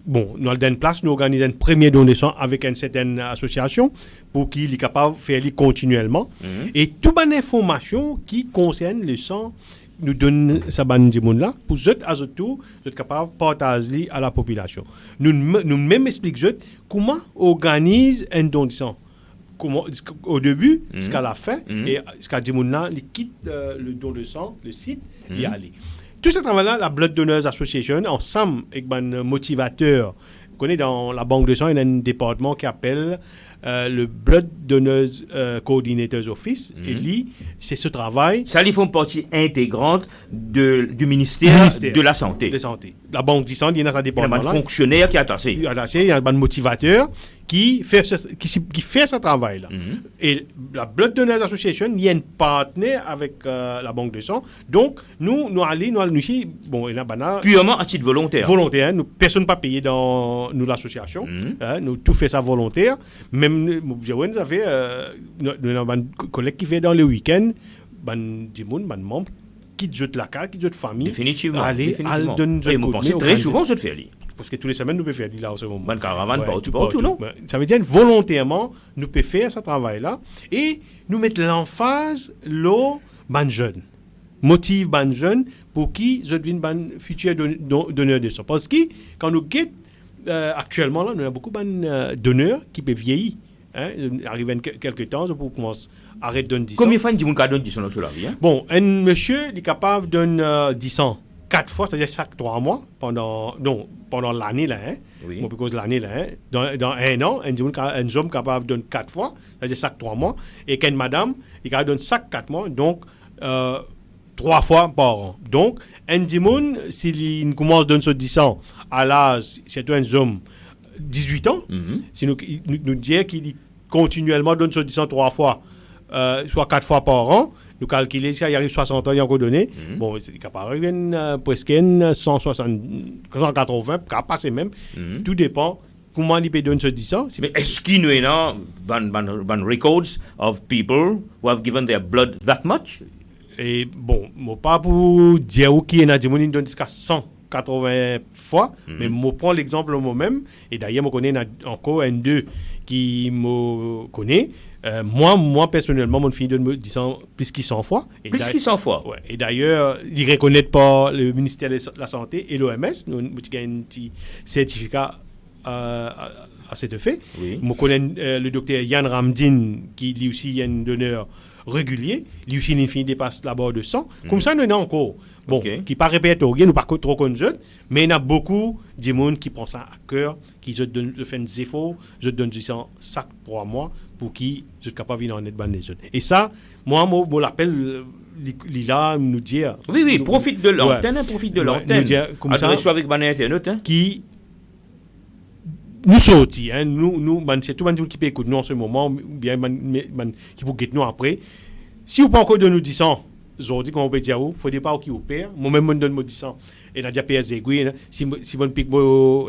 Bon, nous avons une place, nous organisons un premier don de sang avec une certaine association pour qu'il soit capable de faire continuellement. Et toute bonne information qui concerne le sang, nous donne ça là pour être capable de partager à la population. Nous même expliquons comment organise un don de sang. Comment, au début, ce qu'elle a fait, et ce qu'elle dit là, il quitte le don de sang, le site, et aller. Tout ce travail-là, la Blood Donors Association, ensemble avec un motivateur, vous connaissez dans la banque de sang, il y a un département qui appelle le Blood Donors Coordinators Office. Et lui, c'est ce travail. Ça, ils font partie intégrante du ministère de la Santé. La banque de sang, il y a un département. Il y a un fonctionnaire qui est attaché. Il y a un motivateur qui fait ce travail-là. Et la Blood Donors Association, il y a un partenaire avec la Banque de sang. Donc, nous allons ici, bon, purement à titre volontaire. Volontaire, personne n'a pas payé dans l'association. Nous tout fait ça volontaire. Même, vous avez un collègue qui fait dans le week-end, des membres qui jette la carte, qui jette famille. Définitivement. Allez, donne et vous pensez très souvent, je te fais lire. Parce que toutes les semaines, nous pouvons faire là en ce moment. Bonne caravane, partout, non? Ça veut dire volontairement, nous pouvons faire ce travail-là et nous mettre l'emphase là, ban jeune. Motive ban jeune pour qui je deviens ban futur donneur de sang. Parce que quand nous guettons, actuellement, là, nous avons beaucoup de donneurs qui peuvent vieillir. Arriver quelques temps pour commencer à arrêter de donner 10 ans. Combien de fois tu donnes 10 ans sur la vie? Bon, un monsieur il est capable de donner 10 ans 4 fois, c'est-à-dire chaque 3 mois, pendant l'année, là, oui. Bon, parce que l'année, là, dans un an, un homme capable de donner 4 fois, c'est-à-dire chaque 3 mois, et qu'une madame, il est capable de donner chaque 4 mois, donc 3 fois par an. Donc, un dimoun, s'il commence à donner ce 10 ans à l'âge, c'est un homme 18 ans, si nous disons qu'il continuellement donne ce 10 ans 3 fois, soit 4 fois par an, nous calculons ça, il arrive 60 ans, il y a encore donné. Bon, c'est capable d'arriver presque 160, 180, pas passer même. Tout dépend comment il peut donner ce 10 ans. Mais est-ce qu'il y a ban records of people who have given their blood that much? Et bon, pas pour dire qui est des gens qui donnent jusqu'à 180 fois, mais je prends l'exemple moi-même, et d'ailleurs, je connais encore un deux qui me connaît. Moi, personnellement, mon fille donne me 10 plus qu'il 100 fois. Plus qu'il 100 fois? Ouais. Et d'ailleurs, ils ne reconnaissent pas le ministère de la Santé et l'OMS. Nous avons un petit certificat à cet effet. Oui. Je connais le docteur Yann Ramdin, qui lui aussi est un donneur régulier. Lui aussi, il finit dépasse la barre de 100. Comme ça, nous en avons encore. Bon, qui pas répertorié, nous pas trop connus, mais il y a beaucoup de monde qui prend ça à cœur, qui se fait des efforts, je donne du sang chaque 3 mois pour qui je suis capable de venir en être ban des autres. Et ça, moi, je l'appelle Lila, nous dire. Oui, profite de l'antenne, profite de l'antenne. Comme ça, avec ban internet, qui nous sortit, nous, c'est tout le monde qui peut écouter nous en ce moment, ou bien qui peut guetter nous après. Si vous pas encore de nous 10 ans, aujourd'hui, comme on peut dire, il faut pas qui opère. Moi-même, je donne 10 ans. Et dans le PS aiguille, si on pique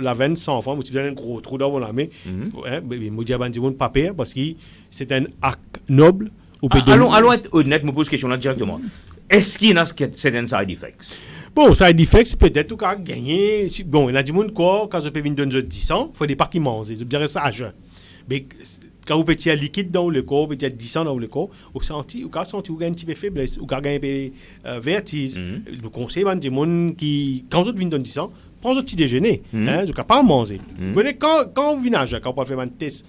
la veine 100 fois, je donne un gros trou dans la main. Je dis pas peur parce que c'est un acte noble. Allons être honnête, je me pose cette question-là directement. Est-ce qu'il y a certains side effects? Bon, side effects, peut-être qu'on a gagné. Bon, il y a des gens qui, quand je peux venir donner 10 ans, il faut des pas qui mangent. Je dirais ça à jeun. Mais quand vous petit liquide dans le corps, petit 10 ans dans le corps, vous sentez un petit peu faiblesse, vous avez un peu vertige. Le conseil, des gens qui, quand vous venez dans 10 ans, prends un petit déjeuner, vous ne pouvez pas manger. Quand vous venez à jeun, quand vous faites un test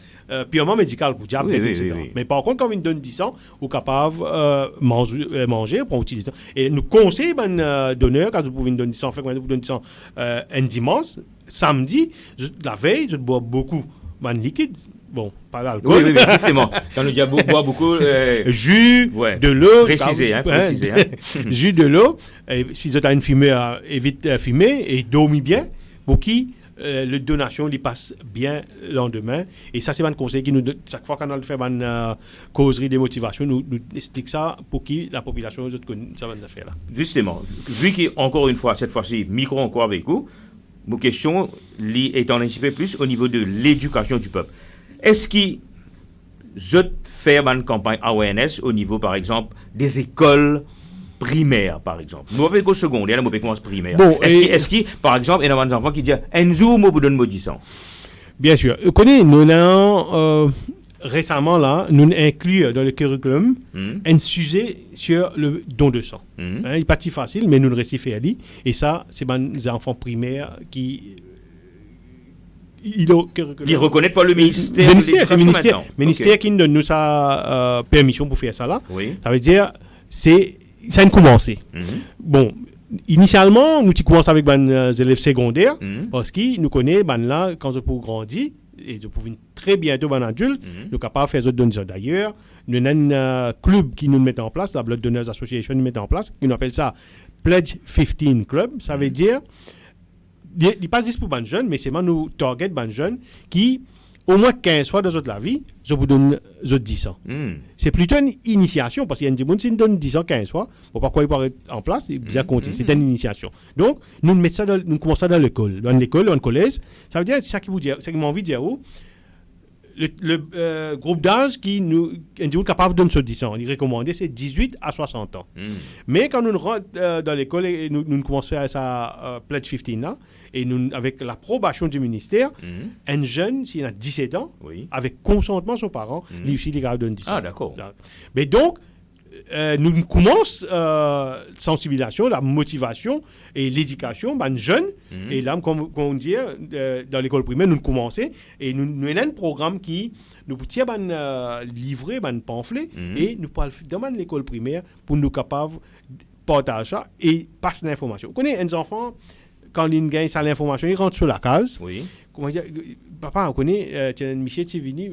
purement médical pour diabète, etc. Mais par contre, quand vous venez dans 10 ans, vous êtes capable de manger, prendre un petit déjeuner. Et nous conseillons un donneur, quand vous pouvez donner 10 ans, vous donner 10 ans un dimanche, samedi, la veille, je bois beaucoup de liquide. Bon, pas d'alcool. Oui, précisément. Quand nous boit beaucoup... jus, de l'eau. Précisé. Jus de l'eau. Si vous avez une fumée, évite fumer et dormir bien. Pour qui la donation lui passe bien le lendemain. Et ça, c'est un conseil qui nous donne. Chaque fois qu'on a fait une causerie de motivation, nous explique ça pour qui la population ça va faire là. Justement, vu qu'encore une fois, cette fois-ci, micro encore avec vous, mon question est en un petit peu plus au niveau de l'éducation du peuple. Est-ce que je fais une campagne awareness au niveau, par exemple, des écoles primaires, par exemple? Nous avons école secondaire, nous avons commencé primaire. Bon, est-ce que, par exemple, il y a des enfants qui disent « Un jour, moi, vous donne 10 ans ». Bien sûr. Vous connaissez, nous avons récemment, là, nous inclus dans le curriculum un sujet sur le don de sang. Il n'est pas si facile, mais nous le récifons à lui. Et ça, c'est des enfants primaires qui... Il reconnaît pas le ministère. C'est le ministère qui nous donne nous sa permission pour faire ça là. Oui. Ça veut dire ça a commencé. Bon, initialement nous commençons avec les élèves secondaires parce qu'ils nous connaissent là quand ils pour grandir et ils peuvent très bientôt ban adulte, nous sommes capables de faire autres données. D'ailleurs, nous avons un club qui nous met en place, la Blood Donors Association nous met en place, qui nous appelle ça Pledge 15 Club. Ça veut dire il passe 10 pour les jeunes, mais c'est nous target les jeunes qui au moins 15 fois dans la vie, je vous donne 10 ans. C'est plutôt une initiation, parce qu'il y a des gens qui donnent 10 ans 15 fois, pour pas quoi il peut être en place, et bien continuer. C'est une initiation. Donc, nous mettons ça nous commençons ça dans l'école, dans le collège. Ça veut dire, c'est ça qui m'a envie de dire, le groupe d'âge qui nous est capable de donner 10 ans, il recommandé, c'est 18 à 60 ans. Mais quand nous rentrons dans l'école et nous commençons à faire ça Pledge 15 là, et nous, avec l'approbation du ministère, un jeune, s'il a 17 ans, avec consentement de son parent, lui aussi, il est capable de donner 10 ans. Ah, d'accord. Mais donc, nous commençons la sensibilisation, la motivation et l'éducation, ben jeunes. Et là, comme on dit, dans l'école primaire, nous commençons et nous avons un programme qui nous tient livrer, pamphlet et nous parlons dans l'école primaire pour nous capables de partager ça et passer l'information. Vous connaissez un enfant, quand il gagne ça l'information, il rentre sur la case. Oui. Comment dire, papa, on connaît Michel Tivini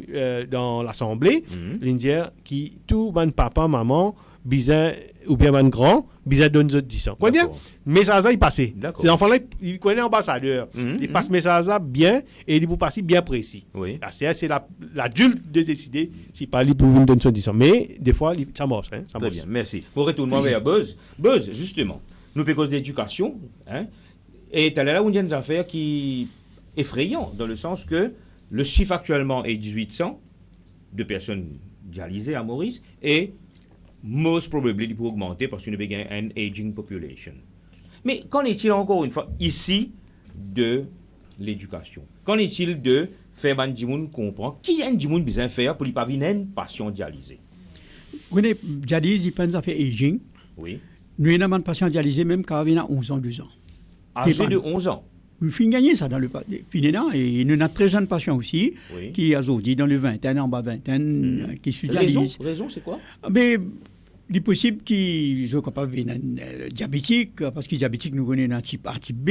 dans l'Assemblée, l'Indien qui, tout ban papa, maman, bizarre, ou bien ban grand, bizarre donne 10 ans. Comment dire, message là, il passe. Ces enfants-là, ils connaissent l'ambassadeur. Ils passent message là bien et ils vous passer bien précis. Oui. C'est l'adulte de décider s'il parle pour vous donner 10 ans. Mais des fois, ça marche. Hein, ça Très bien, merci. Pour retourner vers Buzz. Buzz, justement, nous payons d'éducation, hein, et tu as là où il y a des affaires qui effrayant, dans le sens que le chiffre actuellement est 1800 de personnes dialysées à Maurice et most probably il peut augmenter parce qu'il y a une aging population. Mais qu'en est-il encore une fois ici de l'éducation? Qu'en est-il de faire un dimoun comprendre qui est un dimoun besoin faire pour ne pas venir une patient dialysée? Vous savez, dialyse, il pense à faire aging. Oui. Nous avons un patient dialysé même quand il a 11 ans, 12 ans. Âgé de 11 ans. Nous finissons gagner ça dans le finalement et nous avons un très jeune patient aussi qui a dit dans le vingtaine, en bas vingtaine, qui se dialyse. Raison, c'est quoi? Mais il est possible qu'ils soient capables d'être diabétiques, parce que diabétique nous connaissons un type A, type B,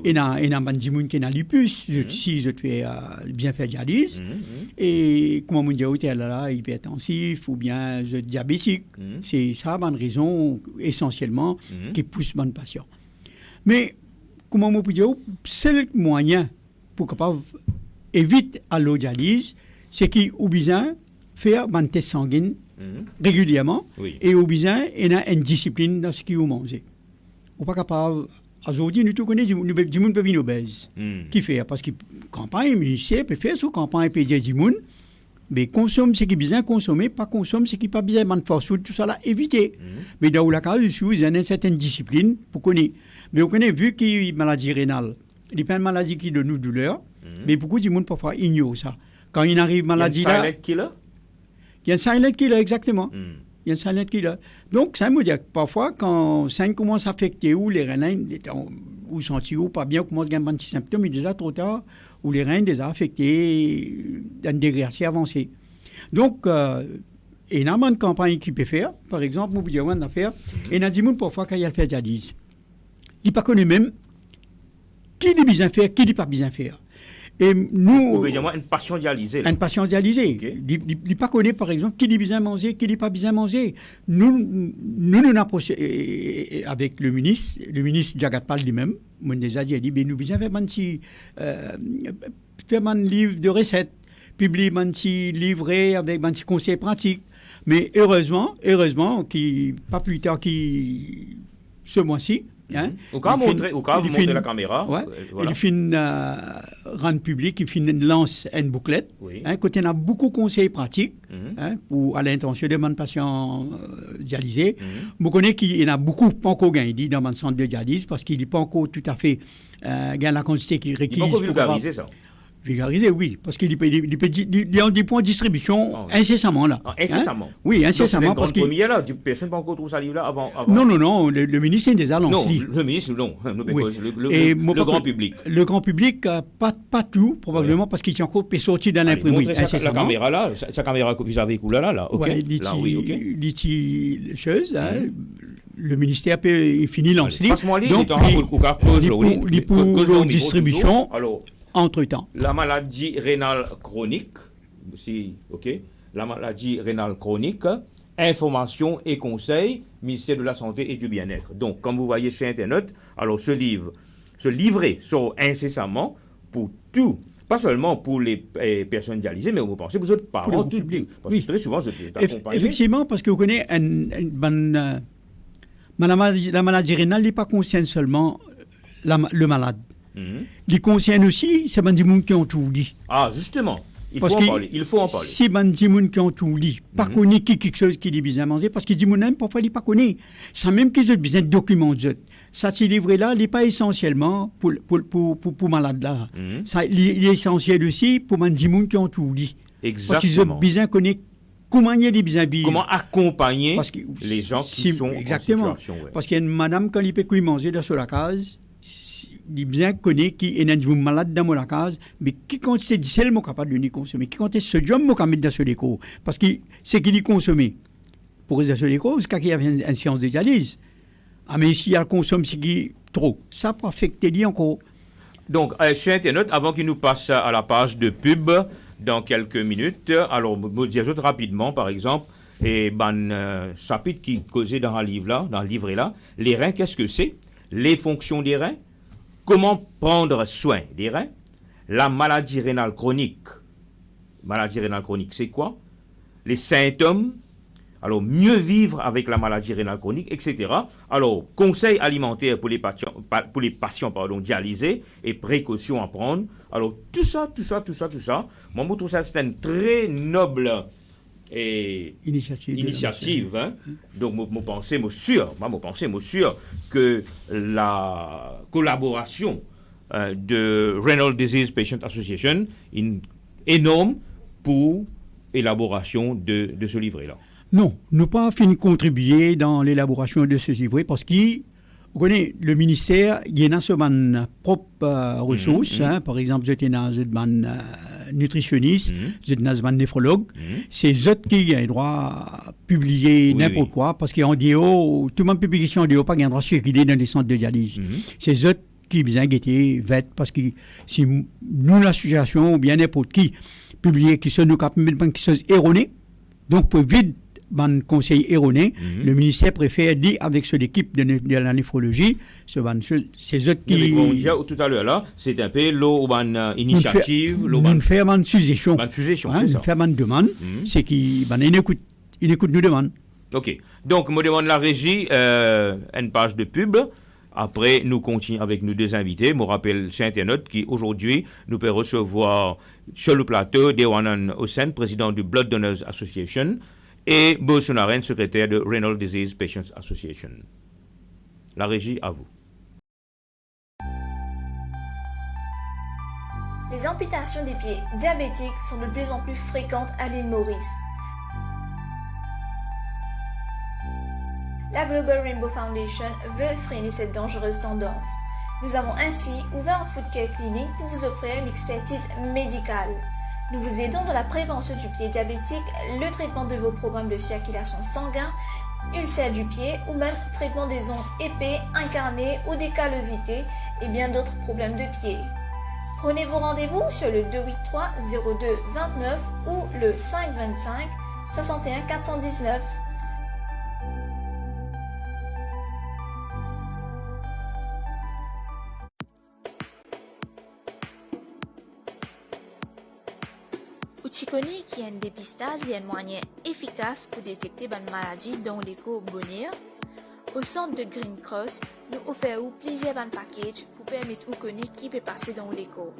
et dans un dimoun qui est dans lupus, si je fais bien faire dialyse, et comment on dit, là, hypertensif ou bien diabétique, c'est ça une raison essentiellement qui pousse mon patient. Mais comment on peut dire, seul moyen pour capable éviter à l'eau dialyse, c'est qu'il ou besoin faire un test sanguin régulièrement et au besoin il y a une discipline dans ce qu'il vous mange. Ou pas capable aujourd'hui nous tout connaissons du monde peut venir obèse qui fait parce que campagne ministère peut faire sous campagne peut dire du monde mais consomme ce qui besoin consommer pas consomme ce qui pas besoin de fast food tout ça là éviter mais dans la cas où il y a une certaine discipline pour connaître mais on connaît vu qu'il y a une maladie rénale il y a une maladie qui donne nous douleur mais beaucoup de monde parfois ignore ça quand il arrive maladie là il y a un silent killer, exactement. Il y a un silent killer. Donc, ça veut dire que parfois, quand ça commence à affecter ou les reins, ou sentir ou pas bien, ou commence à avoir des symptômes, il est déjà trop tard, ou les reins déjà affectés d'un degré assez avancé. Donc, il y a une campagne qui peut faire, par exemple, on peut dire une affaire, et il y a des gens parfois quand il y a le fait dialyse. Il n'est pas connu même qui est besoin faire, qui n'est pas besoin faire. Et nous, une patient dialysée. Un patient dialysé. Il n'est pas connu, par exemple, qui est besoin manger, qui n'est pas besoin manger. Nous approchons avec le ministre Jagat Pal lui-même, on déjà dit, nous avons besoin faire un livre de recettes, publier un petit livret avec un petit conseil pratique. Mais heureusement, pas plus tard ce mois-ci, au cas où montrer la caméra, il finit rendre public, il finit lance une bouclette. Côté on a beaucoup de conseils pratiques pour à l'intention de mon patient dialysé. Vous connaissez qu'il y en a beaucoup pas encore gagné dans mon centre de dialyse parce qu'il n'est pas encore tout à fait gagné la quantité qu'il requiert. Il n'est pas encore vulgarisé ça. Vulgarisé, oui, parce qu'il y a des points de distribution incessamment là. Incessamment. Oui, incessamment parce que première là, personne n'a encore trouvé ça livre là avant. Non, le ministre est déjà lancé. Non, le ministre non, le grand public. Le grand public pas tout probablement parce qu'il y a encore peut sortir dans l'imprimerie incessamment. La caméra là, sa caméra que vous avez là, OK. Les choses le ministère peut finir lancer. Donc il pour distribution. Entre-temps. La maladie rénale chronique, la maladie rénale chronique, information et conseils, ministère de la Santé et du Bien-être. Donc, comme vous voyez sur Internet, alors ce livret sort incessamment pour tous Pas seulement pour les personnes dialysées, mais vous pensez pour les autres parents, tout public. Parce Oui. que très souvent, c'est accompagné. Effectivement, parce que vous connaissez, la maladie rénale n'est pas concerne seulement le malade. Il concerne aussi ces gens qui ont tout dit. Ah, justement. Il Parce faut que en parler. Il faut en parler. Si les gens qui ont tout dit, pas connaît quelque chose qui est bien manger, parce que les gens parfois ils pas connaissent. Ça même qu'ils ont besoin de documents. Ça c'est livré là, il n'est pas essentiellement pour malade là. Ça il est essentiel aussi pour les gens qui ont tout dit. Exactement. Parce qu'ils ont besoin de connaître comment il y a des besoins. Comment accompagner Parce que les gens qui sont exactement. en situation. Ouais. Parce qu'il y a une madame quand il peut manger dans la case, il bien connaît qui est un malade dans la case, mais qui compte c'est le mot capable de consommer, qui compte ce job mot capable dans ce déco, parce que c'est qu'il y consomme. Pour les ce déco, c'est qu'il y a une séance de dialyse. Ah mais s'il y a consomme c'est qui trop, ça peut affecter lui encore. Donc sur Internet, avant qu'il nous passe à la page de pub dans quelques minutes, alors vous dire rapidement par exemple et chapitre qui causait dans le livre là, les reins, qu'est-ce que c'est? Les fonctions des reins. Comment prendre soin des reins? La maladie rénale chronique. Maladie rénale chronique, c'est quoi? Les symptômes. Alors, mieux vivre avec la maladie rénale chronique, etc. Alors, conseils alimentaires pour les patients dialysés et précautions à prendre. Alors, tout ça. Moi, je trouve ça, c'est une très noble initiative. Hein? Donc, moi pensais, moi sûr que la collaboration de Renal Disease Patient Association est énorme pour l'élaboration de ce livret-là. Non, nous pas fait contribuer dans l'élaboration de ce livret parce que vous connaissez, le ministère, il y a ses propres ressources. Par exemple, j'étais dans un nutritionniste, j'étais dans un néphrologue. C'est eux qui ont le droit à publier n'importe quoi parce qu'en DO, tout le monde publication en DO pas le droit de circuler dans les centres de dialyse. C'est eux qui besoin guetter vête parce que si nous, l'association ou bien n'importe qui publier qui sont nous capables qui sont erronés, donc pour vite un conseil erroné, le ministère préfère dire avec son équipe de la néphrologie, c'est eux qui... Tout à l'heure là, c'est un peu l'initiative, nous faire une suggestion. Nous faire une demande, c'est qu'il écoute nos demandes. Ok, donc je demande la régie une page de pub. Après, nous continuons avec nos deux invités. Je rappelle sur Internet qui aujourd'hui nous peut recevoir sur le plateau Dewanan Hossein, président du Blood Donors Association, et Bo Sounaren, secrétaire de Renal Disease Patients Association. La régie, à vous. Les amputations des pieds diabétiques sont de plus en plus fréquentes à l'île Maurice. La Global Rainbow Foundation veut freiner cette dangereuse tendance. Nous avons ainsi ouvert un foot care clinic pour vous offrir une expertise médicale. Nous vous aidons dans la prévention du pied diabétique, le traitement de vos problèmes de circulation sanguine, ulcères du pied ou même traitement des ongles épais, incarnés ou des callosités et bien d'autres problèmes de pied. Prenez vos rendez-vous sur le 283 02 29 ou le 525 61 419. Tu connais qu'il y a un dépistage et un moyen efficace pour détecter une maladie dans l'écho bonheur? Au centre de Green Cross, nous offrons plusieurs packages pour permettre aux connaître qui peut passer dans l'écho,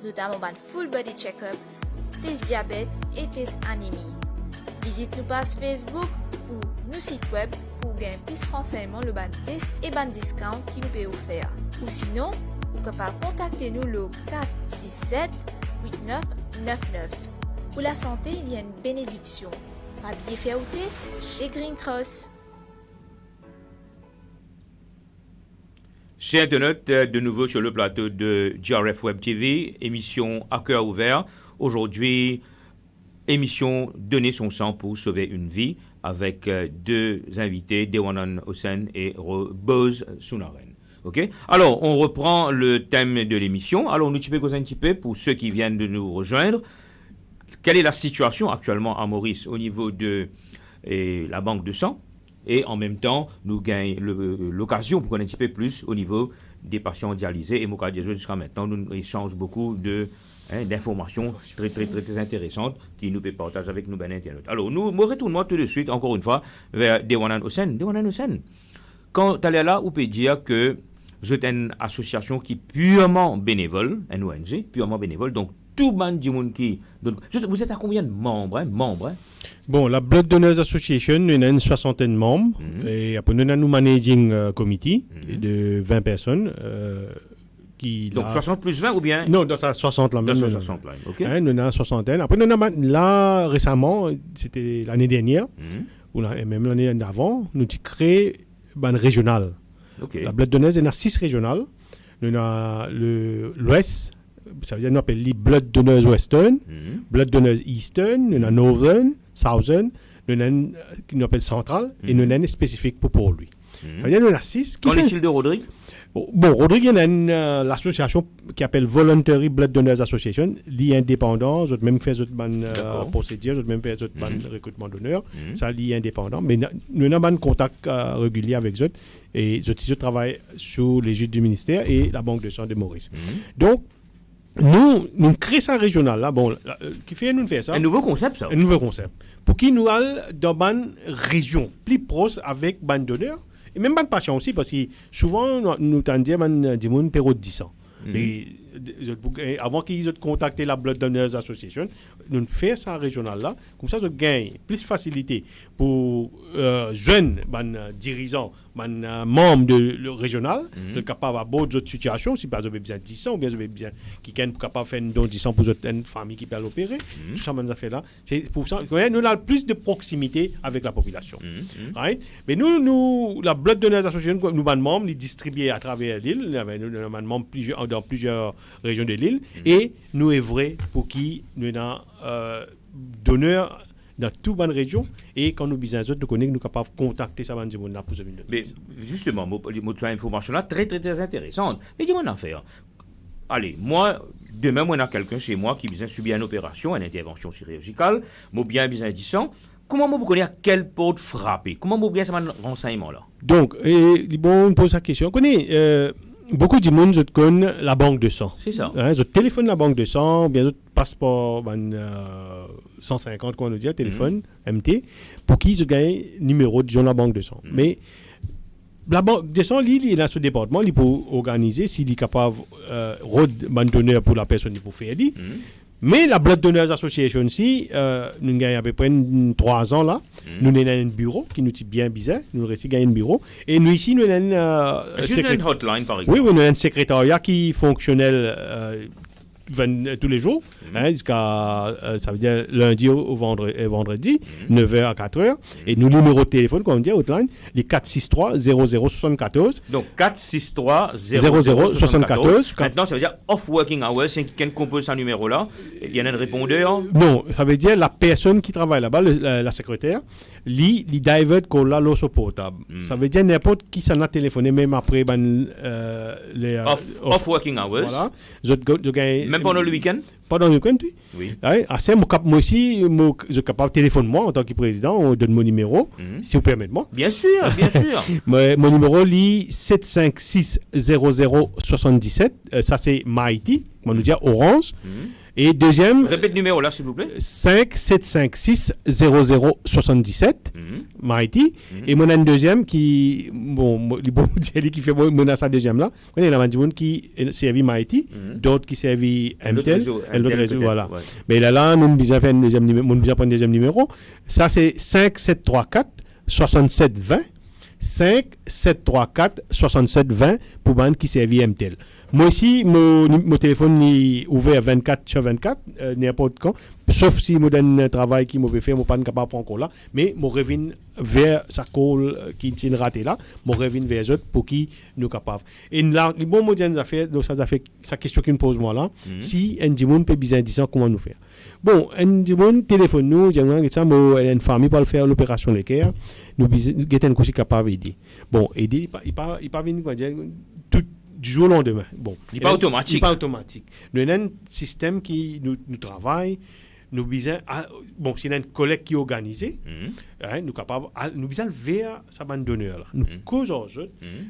notamment un full body check-up, test diabète et test anémie. Visite nos pages Facebook ou nos sites web pour gagner plus renseignements le ban test et ban discount qui nous peut offrir. Ou sinon, vous pouvez contacter nous le 467 8999. Pour la santé, il y a une bénédiction. Pas bien faire au test chez Green Cross. Chez Internet, de nouveau sur le plateau de GRF Web TV, émission à cœur ouvert. Aujourd'hui, émission Donner son sang pour sauver une vie avec deux invités, Dewanan Hossein et Boz Sounaren. Ok. Alors, on reprend le thème de l'émission. Alors, nous peux causer un petit peu pour ceux qui viennent de nous rejoindre. Quelle est la situation actuellement à Maurice au niveau de la banque de sang? Et en même temps, nous gagnons l'occasion pour connaître un petit peu plus au niveau des patients dialysés. Et jusqu'à maintenant, nous échangeons beaucoup de d'informations très, très, très, très intéressantes qui nous peut partager avec nous, ben internautes. Alors, nous retournons tout de suite, encore une fois, vers Dewanan Hussein. Dewanan Hussein, quand tu allais là, on peut dire que vous êtes une association qui est purement bénévole, un ONG, purement bénévole, donc tout le monde qui... Vous êtes à combien de membres, Bon, la Blood Donors Association, nous avons une soixantaine de membres. Et après, nous avons un managing committee de 20 personnes. Donc 60 plus 20 ou bien? Non, dans sa 60 là même. 60 là, ok. Nous avons une soixantaine. Après, nous avons là, récemment, c'était l'année dernière, ou même l'année d'avant, nous avons créé une régionale. Okay. La Blood Donors, il y en a 6 régionales. Nous avons l'Ouest, ça veut dire qu'on appelle les Blood Donors Western, Blood Donors Eastern, nous avons Northern, Southern, nous avons qu'on appelle Central, et nous avons spécifique pour lui. Ça veut dire nous avons 6. Qu'en est-il de Rodrigue? Bon, Rodrigue, il y a l'association qui s'appelle Voluntary Blood Donors Association, l'IA indépendant, ils même fait une procédure, ils même fait un recrutement d'honneur, ça l'IA indépendant, mais nous avons un contact régulier avec eux, et ils travaillent sous l'égide du ministère et la Banque de sang de Maurice. Donc, nous créons ça régional là, bon, qui fait nous faire ça. Un nouveau concept, ça. Un nouveau concept. Pour qui nous allons dans une région plus proche avec ban donneur. Et même pas de patient aussi, parce que souvent, nous t'en disons, des gens période 10 ans. Mais avant qu'ils aient contacté la Blood Donors Association, nous faisons ça régional là. Comme ça, je gagne plus de facilité pour jeunes dirigeants, membres de le régional, de capable à d'autres situations, si par exemple besoin de 10 ans, ou bien vous avez besoin qui sont capables de faire une don 10 ans pour une famille qui peut l'opérer. Tout ça, on a fait là. C'est pour ça que nous avons plus de proximité avec la population. Right? Mais nous, la Blood Donors Association, nous avons membres, les distribués à travers l'île, nous avons membres dans plusieurs régions de l'île, et nous œuvrons pour qui nous avons donneurs dans toute bonne région, et quand nous besoin de connaître, nous sommes capables de contacter ça pour se venir. Mais justement, cette information-là, très, très, très intéressante. Mais dis-moi une affaire. Allez, moi, demain, moi, il y a quelqu'un chez moi qui besoin subir une opération, une intervention chirurgicale, moi, bien besoin de 10 ans. Comment vous connaissez à quelle porte frapper? Comment vous connaissez ce renseignement-là? Donc, bon, on pose la question. On connaît... beaucoup de monde connaissent la banque de sang. C'est ça. Ils téléphone la banque de sang, bien d'autres passeport 150 qu'on nous dit téléphone MT pour qu'ils gagnent numéro de la banque de sang. Mais la banque de sang il est dans ce département, il peut organiser s'il est capable de donner pour la personne qui peut faire. Mais la Blood Donors Association aussi, nous avons à peu près 3 ans là. Nous avons un bureau qui nous est bien bizarre. Nous avons aussi gagné un bureau. Et nous ici, nous avons une hotline par exemple. Oui, nous avons un secrétariat qui est fonctionnel tous les jours. Jusqu'à, ça veut dire lundi au vendredi, 9h à 4h. Et nous, numéro de téléphone, comme on dit, hotline, les 463 0074. Donc 463 0074. Maintenant, ça veut dire off working hours. C'est quelqu'un compose ce numéro-là. Il y en a un répondeur. Non, ça veut dire la personne qui travaille là-bas, la secrétaire, li divert qu'on l'a l'eau portable. Ça veut dire n'importe qui s'en a téléphoné, même après les off working hours. Voilà. Même pendant le week-end? Pendant le week-end, oui. Moi aussi, je suis capable de téléphoner moi en tant que président, on donne mon numéro, si vous permettez moi. Bien sûr, bien sûr. Mon numéro, est 756 0077. Ça, c'est Maïti, on nous dit Orange. Et deuxième... Répète le numéro là, s'il vous plaît. 5756 0077, Maïti. Et mon un deuxième qui... Bon, qui fait mon sa deuxième là. Il y a un qui servi Maïti, d'autres qui servi MTEL, et l'autre réseau, voilà. Ouais. Mais là, nous avons besoin de prendre un deuxième numéro. Ça, c'est 5734 6720. 5734 6720 pour bande qui servent MTEL. Moi aussi, mon téléphone est ouvert 24/24, n'importe quand, sauf si je donne un travail qui m'a fait, je ne suis pas capable de prendre encore là, mais je reviens vers sa call qui est raté là, je reviens vers eux pour qui nous capables. Et là, les bons mots ça fait sa question qui me pose moi là, si un dimon peut bien dire comment nous faire. Bon, un dimon téléphone nous, j'aimerais que ça, une famille pour faire l'opération de cœur, nous sommes aussi capables d'aider. Bon, aider, il pas venir quoi dire tout du jour au lendemain. Bon, il n'est pas automatique. Il n'est pas automatique. Nous avons un système qui nous travaille. nous besoin bon c'est une collecte qui est organisée nous capable nous besoin vers ça bande donneur là nous cause autres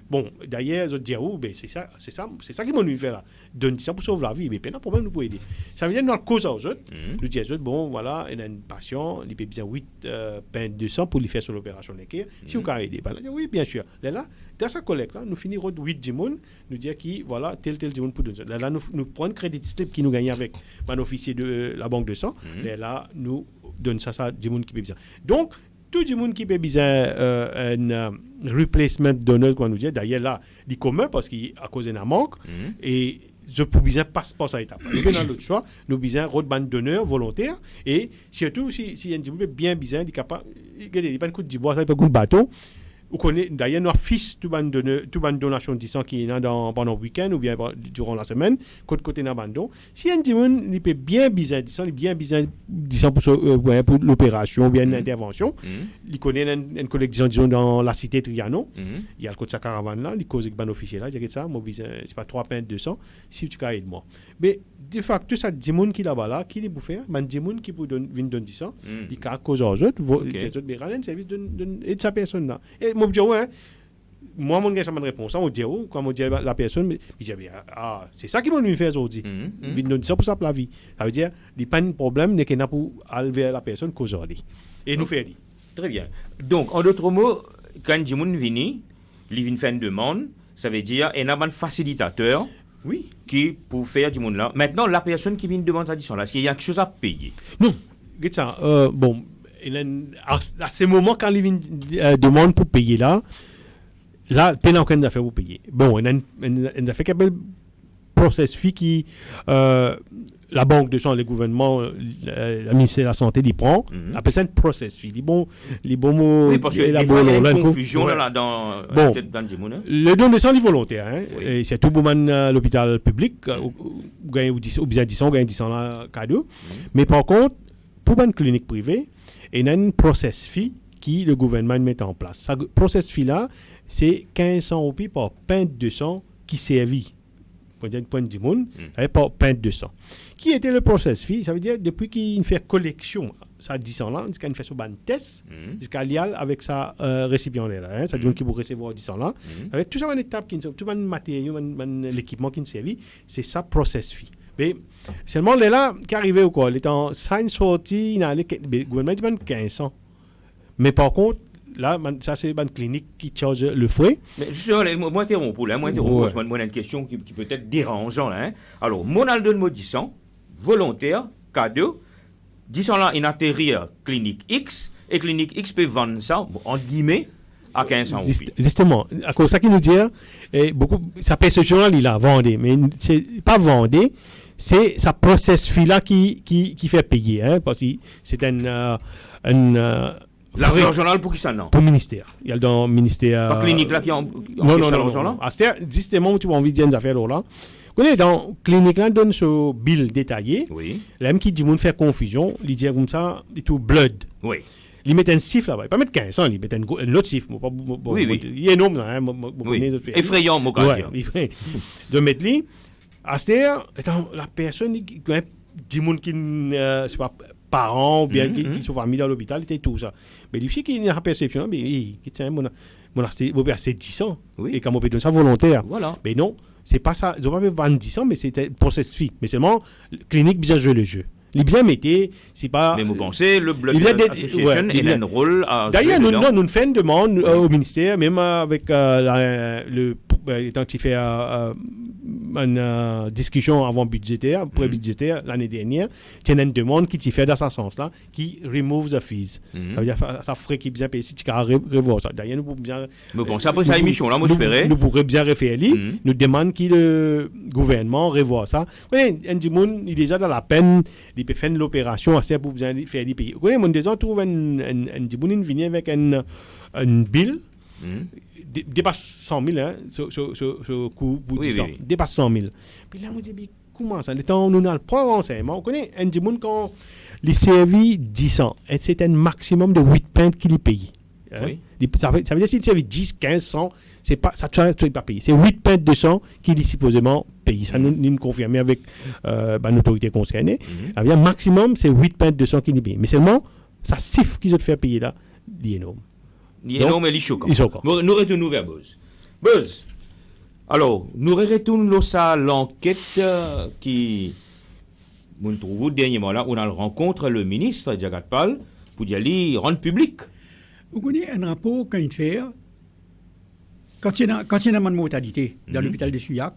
bon d'ailleurs je dire ben c'est ça qui m'a nous faire là donne ça pour sauver la vie mais pas de problème nous pour aider ça veut dire nous cause autres nous dire bon voilà il y a un patient il peut besoin 8 pain de sang pour lui faire sur l'opération d'équerre si vous pouvez aider oui bien sûr là dans sa collecte là nous finirons 8 dimoun nous dire qui voilà tel dimoun pour donner là nous prendre crédit slip qui nous gagne avec un officier de la banque de sang là nous donne ça du monde qui peut besoin donc tout le monde qui peut besoin un replacement donneur qu'on nous dit d'ailleurs là il commun parce qu'à cause d'un manque et je peux besoin passe à étape et bien dans l'autre choix nous besoin road band donneur volontaire et surtout si un petit bien besoin il capable il pas un coup de bois ça pas un coup de bâton vous connaissez d'ailleurs nos fils tout bande donation de sang qui est dans pendant le week-end ou bien durant la semaine côté n'abandon si un dimon il peut bien besoin de sang pour l'opération ou bien une intervention il connaît une collection disons dans la cité Triano il y a le côté de sa caravane là il cause avec un officier là j'ai ça moi c'est pas 3 pains de sang si tu aides moi mais de facto ça dimon qui là-bas là qui les bouffer man dimon qui vous donne vient donner ça il cause aux autres mais rendre service de sa personne là et moi je dis moi mon gars ça m'a réponse on dit quand on dit la personne mais je dis c'est ça qui m'a nous fait aujourd'hui vient donner ça pour sa la vie ça veut dire il pas un problème n'est qu'il n'a pour aller la personne qu'aujourd'hui et nous faire très bien donc en d'autres mots quand dimon vient il vient faire une demande ça veut dire il y a un facilitateur oui qui pour faire du monde là maintenant la personne qui vient demander ça dit là est-ce qu'il y a quelque chose à payer non regarde ça bon à ce moment quand il vient demande pour payer là t'es dans aucune affaire pour payer bon il a fait qu'appelle process fee qui la banque de sang le gouvernement le ministère de la santé il prend appelle ça une process fee les bons mots oui parce que il y a une confusion là dans le monde le don de sang est volontaire et c'est tout pour l'hôpital public ou bien 10 ans là cadeau mais par contre pour une clinique privée il y a une process fee qui le gouvernement met en place. Ce process fee là, c'est 1500 roupies par pinte de sang qui servit. Pour dire point du monde, par pinte de sang. Qui était le process fee? Ça veut dire depuis qu'il fait collection, ça 10 ans là, jusqu'à une fait sur un test, jusqu'à lial avec sa récipiendaire là, ça dit qu'il pour recevoir 10 ans là. Avec tout ça une étape qui tout un matériel, l'équipement qui servi, c'est ça process fee. Mais seulement là qui arrivait ou quoi, il est en sign sorti, le gouvernement dit 1500. Mais par contre, là, ça c'est une clinique qui charge le frais. Mais justement, moi interromps, moi une question qui peut être dérangeante là. Alors, mon donne moi 10 ans, volontaire, cadeau, 10 ans là, il atterrit à clinique X, et clinique X peut vendre ça, en guillemets, à 1500 roupies. Justement, à cause ça qui nous dit, sa perception il a vendu, mais c'est pas vendu, c'est sa process fee là qui fait payer, parce que c'est l'argent journal pour qui ça non? Pour le ministère. Il y a dans le ministère. Pas clinique là qui en non. C'est justement tu as envie de dire des affaires là. Vous connaissez dans clinique là donne ce bill détaillé. Oui. L'homme qui dit moun faire confusion, il dit comme ça, il tout blood. Oui. Il met un chiffre là-bas, il pas mettre 1500, il met un autre chiffre, oui. Il est énorme là, effrayant mon gars. Ouais, de mettre lui à c'est-à-dire la personne dit moun qui c'est pas parents ou bien qui sont familles dans l'hôpital et tout ça mais lui qui n'a pas perception mais qui tient mon c'est 10 ans et quand on peut donner ça volontaire voilà mais non c'est pas ça ils ont pas fait 10 ans mais c'était process fee mais seulement clinique bien jouer le jeu les bien mettez c'est pas mais vous pensez le Blood Association il a un rôle à d'ailleurs nous faisons une demande au ministère même avec le tant qu'il fait une discussion avant budgétaire, pré-budgétaire, l'année dernière, il y a une demande qui t'y fait dans ce sens-là, qui remove the fees. Ça veut dire ça ferait qu'il bien payer si tu as revoir ça. D'ailleurs, nous pouvons bien. Mais bon, ça après sa émission, là, moi, j'espérais. Nous pourrions bien refaire nous demandons que le gouvernement revoie ça. Vous voyez, un monde, il est déjà dans la peine, il peut faire l'opération assez pour bien faire des pays. Vous voyez, mon déjà trouve un monde, il vient avec un bill. Dépasse 100 000 ce coût pour 10 ans. Dépasse 100 000. Puis là, on dit, comment ça? Le temps, nous n'avons pas renseignement. On connaît un petit monde quand les servis 10 ans, c'est un maximum de 8 pintes qu'il paye. Hein? Oui. Ça veut dire si tu servis 10, 15, 100, c'est pas, ça ne doit pas payer. C'est 8 pintes de sang qui est supposément payé. Ça nous confirme avec l'autorité concernée. Il y a maximum, c'est 8 pintes de sang qui est payé. Mais seulement, ça siffle qu'ils ont fait payer là, l'énorme. L'énorme et choquant. Ils sont quand. Nous retournons vers Buzz. Buzz, alors, nous retournons à l'enquête qui, nous trouvons dernièrement là, on a rencontre le ministre Jagat Pal pour y aller rendre public. Vous connaissez un rapport quand il fait, quand il y a une mortalité dans l'hôpital de Souillac,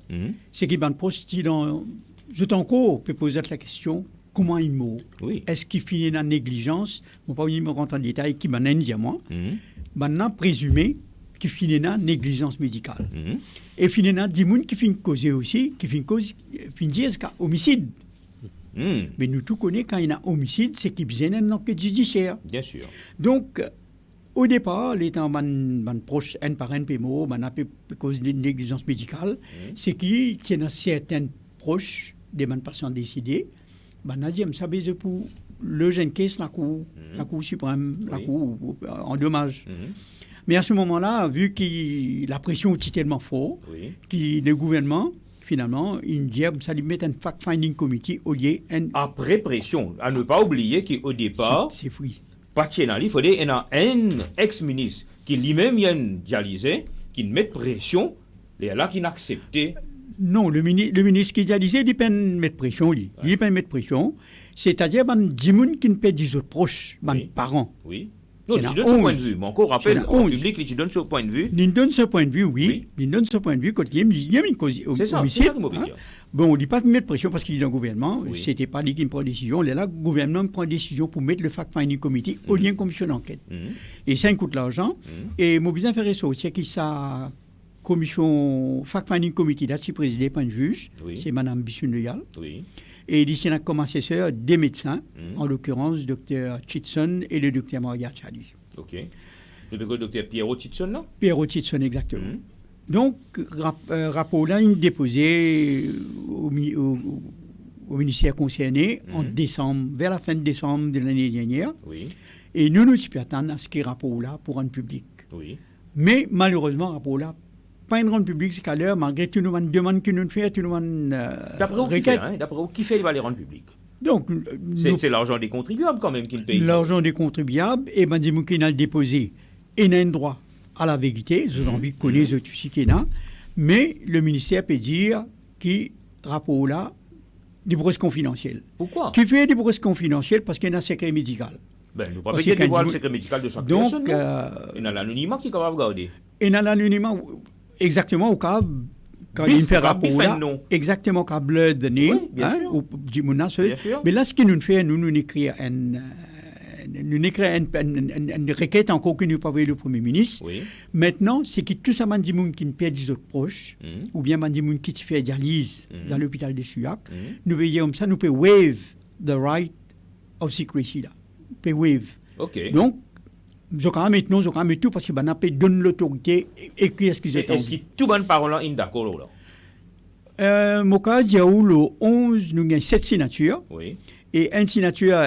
c'est qu'il y a un poste dans. Je t'encore peux poser la question comment il meurt. Oui. Est-ce qu'il finit dans la négligence? Je ne vais pas me rentrer en détail, qui m'a dit à moi. Maintenant, présumé qu'il finit dans la négligence médicale. Et finit dans des gens qui finissent causer aussi, qui finissent homicide. Mais nous tous connaissons quand il y a homicide, c'est qu'il y a une enquête judiciaire. Bien sûr. Donc, au départ, l'étant proche, un par un PMO, à cause d'une négligence médicale, c'est qu'il y a certains proches des patients décédés. On a dit, ça veut pour le jeune case, la Cour suprême, la Cour en dommage. Mais à ce moment-là, vu que la pression était tellement forte, que le gouvernement, finalement, il dit, ça lui met un fact-finding committee au lieu Après pression, à ne pas oublier qu'au départ, c'est fou. il faudrait un ex-ministre qui lui-même y a dialysé, qui met pression, et là qui n'acceptait. Non, le ministre qui dialysé, il peut mettre pression, il peut mettre pression, c'est-à-dire des gens qui ne peuvent des autres proches, des parents. Oui. Non, il donne ce point de vue. Mais encore, rappelle, au public, il donne ce point de vue. Il donne ce point de vue, oui. Il donne ce point de vue quand il y a une cause homicide. C'est ça que moi veux dire. Bon, on ne dit pas de mettre pression parce qu'il est dans le gouvernement. Ce n'était pas lui qui prend décision. Là, le gouvernement prend décision pour mettre le fact-finding committee au lien commission d'enquête. Et ça coûte l'argent. Et moi, besoin de faire ça aussi, que sa commission fact-finding committee, là, c'est présidé par un juge. C'est Mme Bissoun-Leyal. Et ici, on a comme assesseur des médecins, en l'occurrence, Dr Chitson et le Dr Maria Chali. Ok. Le Dr Pierrot Chitson, là? Pierrot Chitson, exactement. Donc, rapport là, il est déposé au ministère concerné en décembre, vers la fin de décembre de l'année dernière. Et nous attendons à ce qu'il y ait rapport là pour rendre public. Mais malheureusement, rapport là, pas une rendre public, c'est qu'à l'heure, malgré tout, nous avons une demande que nous faisons, tout le monde. D'après où qui fait, il va les rendre public? Donc, c'est l'argent des contribuables quand même qui le paye. L'argent des contribuables, et ben, des gens qui ont déposé, et ont un droit à la vérité, j'ai envie de connaître tout ce qu'il y a, mais le ministère peut dire que rapport là, des brosses confidentielles. Pourquoi? Qui fait des brosses confidentielles parce qu'il y a un secret médical. Ben, nous ne pouvons pas dévoiler le secret médical de chaque personne. Donc, il y a l'anonymat qui est capable de garder. Et dans l'anonymat, exactement au cas quand il fait rapport là, exactement quand bleu donné, ou du mais là ce que nous fait, nous écrit une requête encore que nous pas le Premier ministre. Maintenant, c'est que tout ça m'a dit qui ne perd des autres proches, ou bien m'a dit qui fait dialyse dans l'hôpital de Souillac, nous veillons comme ça, nous pouvons waive the right of secrecy là, peut waive. Donc je crois maintenant, je crois tout parce que ben après donne l'autorité et qui est-ce qu'ils attendent. Est-ce que tout le monde parle là, d'accord là? Mon cas, il y a eu le 11, nous avons 7 signatures. Et une signature,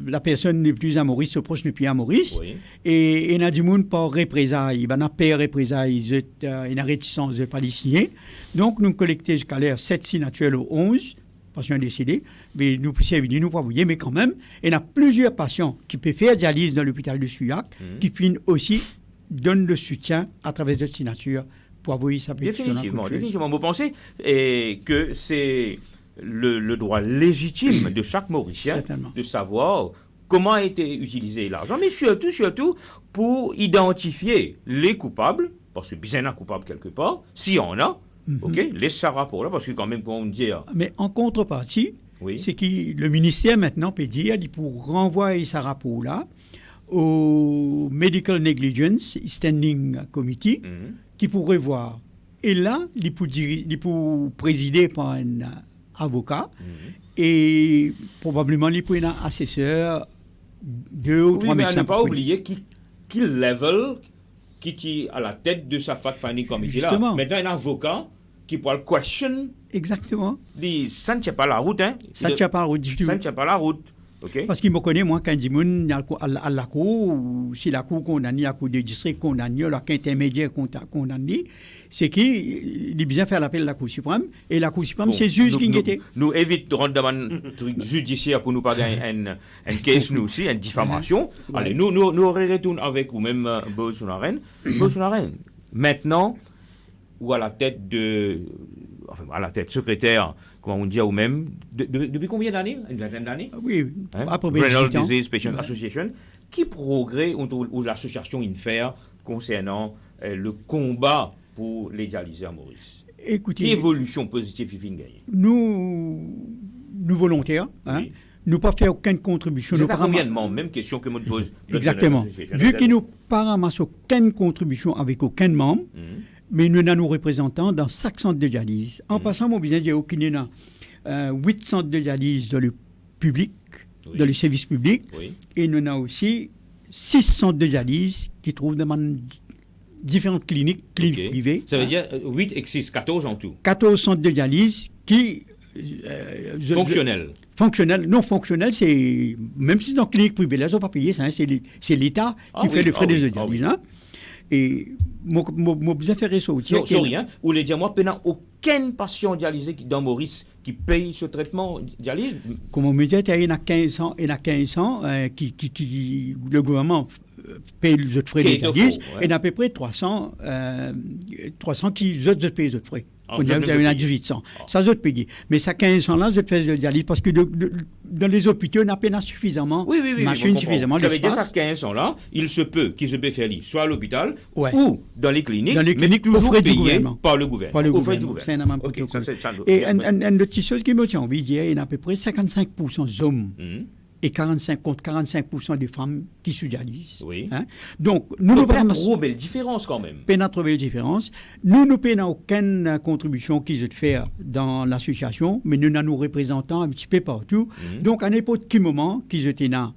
la personne n'est plus à Maurice, ce proche n'est plus à Maurice. Et il y a du monde par représailles. Il y a pas représailles, il y a réticence de ne pas les signer. Donc, nous collectons jusqu'à l'heure 7 signatures le 11. Patients décédés, mais nous ne pas mais quand même, il y a plusieurs patients qui peuvent faire dialyse dans l'hôpital de Souillac, qui finissent aussi donnent le soutien à travers de signatures pour envoyer sa pétition. Définitivement. Vous pensez que c'est le droit légitime de chaque Mauricien de savoir comment a été utilisé l'argent, mais surtout pour identifier les coupables, parce que bien un coupable quelque part, s'il y en a. Laisse ça rapport là, parce que quand même, pour dire. Mais en contrepartie, c'est que le ministère maintenant peut dire, pour renvoyer ça rapport là au Medical Negligence Standing Committee, qui pourrait voir. Et là, il peut présider par un avocat, et probablement il peut un assesseur, 2 ou 3 médecins. Mais ne pas oublier qui level qui est à la tête de sa fact-finding committee là. Maintenant, un avocat qui pourra le question. Exactement. Ça ne tient pas la route, hein. Ça ne tient pas la route du tout. Ça ne tient pas la route. OK. Parce qu'il me connaît, moi, quand il dit à la cour, ou si la cour condamne, la cour de district condamne, la cour intermédiaire condamne, c'est qu'il est bien faire l'appel à la Cour suprême, et la Cour suprême, c'est juge qui était. Nous évitons de rentrer dans un truc judiciaire pour nous pas gagner un case, nous aussi, une diffamation. Allez, nous retournons avec ou même Bolsonaro. Bolsonaro, maintenant, ou à la tête à la tête secrétaire, comment on dit, ou même, depuis combien d'années? Une vingtaine d'années? Oui, après Renal Disease Patient Association, qui progrès ou l'association INFER concernant le combat pour les dialysés à Maurice? Écoutez, quelle évolution positive il finit gagner? Nous volontaires, oui. Nous pas fait aucune contribution. C'est combien de membres? Même question que je me pose. Exactement. Vu que nous pas ramassé aucune contribution avec aucun membre, mais nous avons nos représentants dans chaque centre de dialyse. En passant, mon business, il y a aucune 8 centres de dialyse dans le public, dans le service public, et nous avons aussi 6 centres de dialyse qui trouvent dans différentes cliniques privées. Ça veut dire 8 et 6, 14 en tout. 14 centres de dialyse qui... Fonctionnels. Non fonctionnels, c'est... Même si c'est dans la clinique privée, là, ils n'ont pas payé ça, hein, c'est l'État qui fait le frais de dialyse. Hein. Et mon besoin faire ressortir... Non, sorry, hein, ou les dire, moi, pendant aucun patient dialysé dans Maurice qui paye ce traitement dialyse. Comme on me dit, il y en a 15 ans, qui le gouvernement paye les autres frais de dialyse, et il y en a à peu près 300 qui payent les autres frais. On y a 1800. Ça, je paye. Mais ça, 15 ans là, je fais de dialyse parce que dans les hôpitaux, on n'a pas suffisamment de machines, suffisamment d'espace. Ça veut dire ça, 15 ans là, il se peut qu'ils se paient faire soit à l'hôpital ou dans les cliniques, mais toujours payés par le gouvernement. Au frais du gouvernement. Et une petite chose qui me tient envie de dire, il y a à peu près 55% d'hommes et 45% des femmes qui se dialysent. Oui. Hein? Donc, nous n'avons pas trop belle différence quand même. Pas trop belle différence. Nous ne payons aucune contribution qu'ils ont fait dans l'association, mais nous avons nos représentants un petit peu partout. Donc, à n'importe quel moment qu'ils étaient là,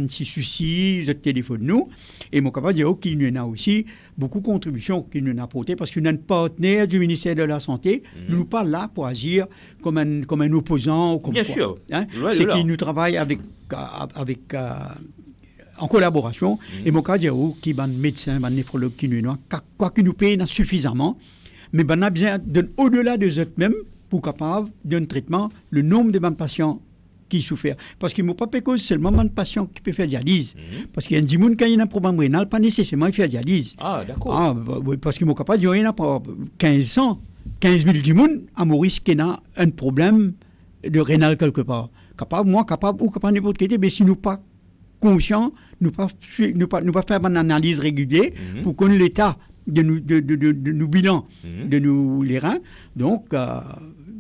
si souci, ils téléphonent nous. Et mon capable de dire qu'il y en a aussi beaucoup de contributions qu'ils nous ont apportées parce que nous sommes partenaires du ministère de la Santé. Nous ne sommes pas là pour agir comme un opposant. Ou comme bien quoi. Sûr. Hein? C'est qu'ils nous travaillent en collaboration. Et mon cas, qui est un médecin, un néphrologue qui nous quoi que nous payons suffisamment, mais on a besoin au-delà de eux-mêmes pour capable d'un traitement, le nombre de patients qui souffrent. Parce qu'il ne faut pas que seulement un patient qui peut faire dialyse. Parce qu'il y a des gens qui ont un problème rénal, pas nécessairement faire dialyse. Ah, d'accord. Parce qu'il ne faut pas dire qu'il y en a pas 15 000 gens à Maurice qui ont un problème de rénal quelque part. Capable n'importe quel, mais si nous pas conscients, nous pas faire une analyse régulière pour connaître l'état de nos bilans, de nos les reins. Donc,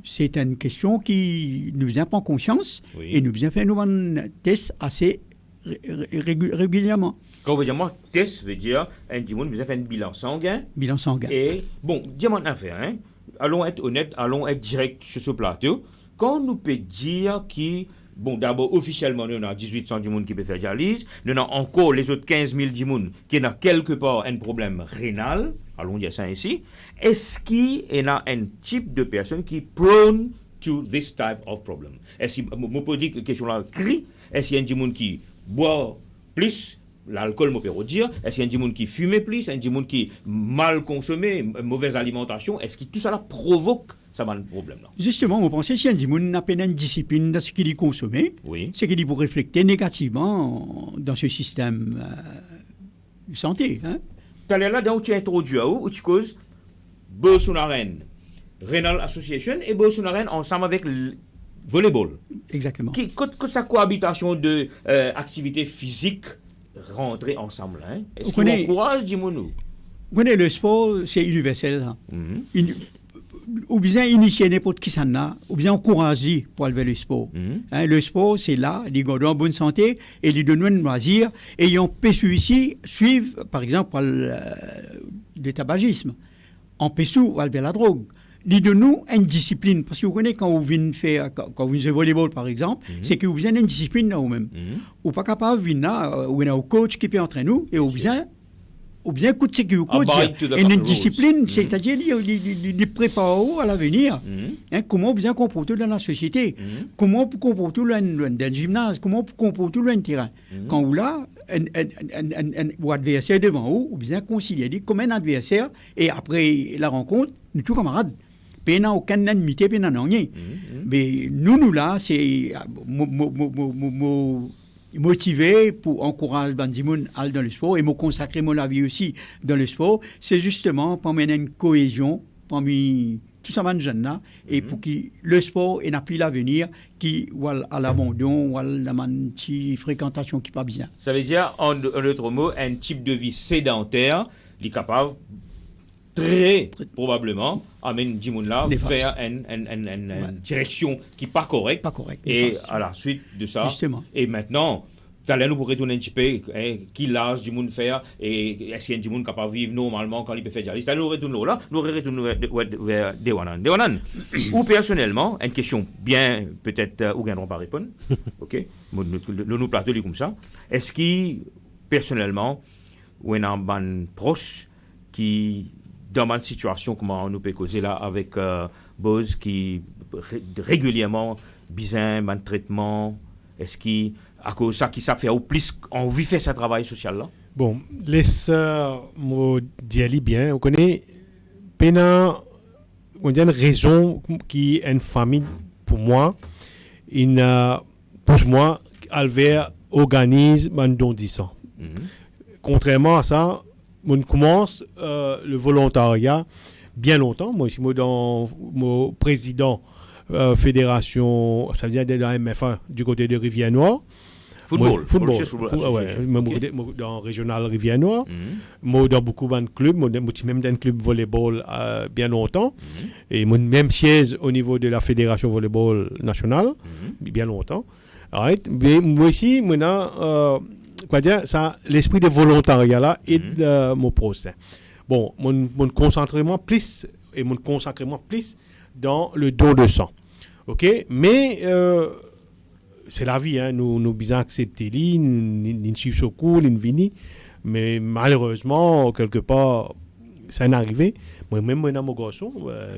c'est une question qui nous a pas conscience et nous avons fait un test assez régulièrement. Quand vous dites moi, test veut dire un dimanche, nous avons fait un bilan sanguin. Bilan sanguin. Et bon, dis-moi une affaire, hein. Allons être honnêtes, allons être directs sur ce plateau. Quand nous peut dire bon, d'abord, officiellement, nous avons 1800 du monde qui peut faire dialyse, nous avons encore les autres 15 000 du monde qui ont quelque part un problème rénal, allons dire ça ici, est-ce qu'il y a un type de personne qui est prone to this type of problem? Est-ce que, je peux dire que la question là, est-ce qu'il y a du monde qui boit plus? L'alcool, je peux dire. Est-ce qu'il y a des gens qui fument plus? Est-ce qu'il y a des gens qui mal consomment, mauvaise alimentation? Est-ce que tout ça là provoque ça un problème là? Justement, on pensait si un gens n'a pas une discipline dans ce qu'il consomme, c'est qu'il pour refléter négativement dans ce système de santé. Hein? Tu as là où tu as introduit où tu causes Bolsonaro, Renal Association et Bolsonaro ensemble avec volleyball. Exactement. Que sa cohabitation de activité physique rentrer ensemble. Hein? Est-ce qu'on encourage, dis-moi nous? Vous connaissez, le sport, c'est universel. Hein? Ou bien initier n'importe qui s'en a, ou bien encourager pour aller le sport. Hein, le sport, c'est là, les gars en bonne santé, et les donnent un loisir, et ils ont pu suivre, par exemple, le tabagisme. On peut suivre la drogue. Ils donnent nous une discipline, parce que vous connaissez quand vous venez faire, quand vous jouez au volleyball, par exemple, c'est que vous avez une discipline là vous-même. Ou pas capable de venir là, ou un coach qui peut entraîner nous, et vous avez ou bien coup de sécurité, et une discipline, c'est-à-dire les préparer à l'avenir, comment bien comporter dans la société, comment comporter dans le gymnase, comment comporter dans le terrain. Quand vous là, un adversaire devant vous, ou bien considérer comme un adversaire, et après la rencontre, nous tous camarades. Il n'y a aucune ennemité, il n'y a rien. Mais nous là, c'est motivé pour encourager Bandimoun à aller dans le sport et me consacrer mon vie aussi dans le sport. C'est justement pour mener une cohésion parmi tous ces jeunes-là et pour que le sport n'ait plus l'avenir qui à l'abandon ou à la fréquentation qui n'est pas bien. Ça veut dire, en d'autres mots, un type de vie sédentaire, il est capable très probablement amène Dimoun là faire une direction qui n'est pas correcte. Et à la suite de ça, justement. Et maintenant, nous pourrions retourner un petit peu, qui lâche Dimoun faire, et est-ce qu'il y a un Dimoun capable de vivre normalement quand il peut faire dialyse. Nous retournons là, nous retournons vers Dewanan. Dewanan, ou personnellement, une question bien, peut-être, où gagnons pas répondre, ok, nous plateau comme ça, est-ce qu'il, personnellement, ou un ban proche qui dans ma situation, comment on peut causer là avec Boz qui régulièrement besoin d'un traitement, est-ce qu'il à cause de ça qui ça fait au plus envie de faire ce travail social là? Bon, laisse moi dire bien, on connaît on a une raison qui est une famille pour moi, pour moi, Albert organise un don 10 ans. Contrairement à ça, on commence le volontariat bien longtemps. Moi, je suis dans mon président fédération, ça veut dire de la MFA du côté de Rivière-Noire. Football. Dans régional Rivière-Noire. Moi, dans beaucoup de clubs, même dans le club volleyball bien longtemps. Et même siège au niveau de la fédération volleyball nationale, bien longtemps. Right. Mais moi aussi, maintenant, quoi dire, ça, l'esprit de volontariat là est mon procès. Bon, mon concentrément plus et mon consacrément plus dans le don de sang. OK? Mais c'est la vie, hein. Nous bisons accepter lui, nous suivons ce cours, nous venons. Mais malheureusement, quelque part, ça n'est arrivé. Moi-même, mon garçon,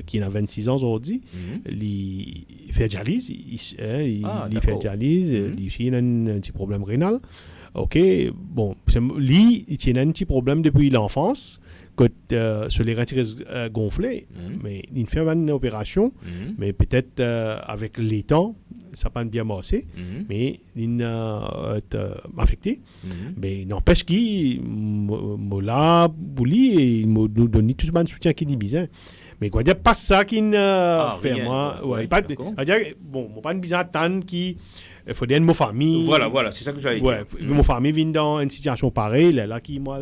qui a 26 ans aujourd'hui, il fait dialyse. Il fait dialyse. Il a un petit problème rénal. OK, bon, lui, il tient un petit problème depuis l'enfance, sur les reins gonflés, mais il fait une opération, mais peut-être avec les temps, ça pas bien massé, mais il est affecté. Mais n'empêche qu'il m'a là, bouli, et il nous donne tout le soutien qu'il dit bizarre. Mais quoi dire, pas ça qu'il fait, moi. Ouais, pas bon, pas une bizarre tante qui. Il faut dire, ma famille. Voilà, c'est ça que j'allais dire. Ma famille vient dans une situation pareille, là qui moi.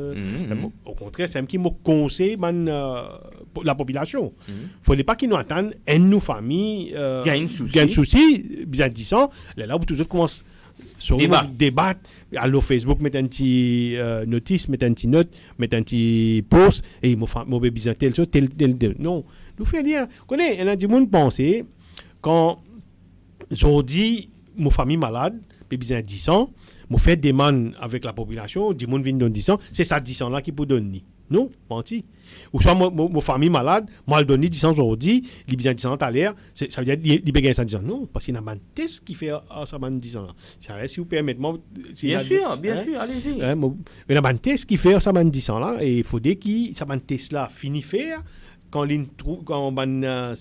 Au contraire, c'est un qui me conseille la population. Il ne faut pas qu'ils nous attendent, une famille gagne un souci, bien disant, là où tout le monde commence à débattre. Alors, Facebook, mettre un petit notice, mettre un petit note, mettre un petit post, et mon bébé bizarre tel chose, tel. Non, nous faisons dire, connaît, il y a du monde penser, quand je dis, ma famille malade, puis besoin 10 ans, je fais des demande avec la population, du monde vient donner 10 ans, c'est ça 10 ans là qui peut donner. Non, menti. Ou soit ma famille malade, moi elle donne 10 ans aujourd'hui, il besoin 10 ans à l'air, ça veut dire il besoin ça 10 ans. Non, parce qu'il y a un test qui fait ça 10 ans là. Ça reste si vous permettez moi bien sûr, allez-y. Il y a un test qui fait ça 10 ans là et il faut dire que ça test là finit faire quand un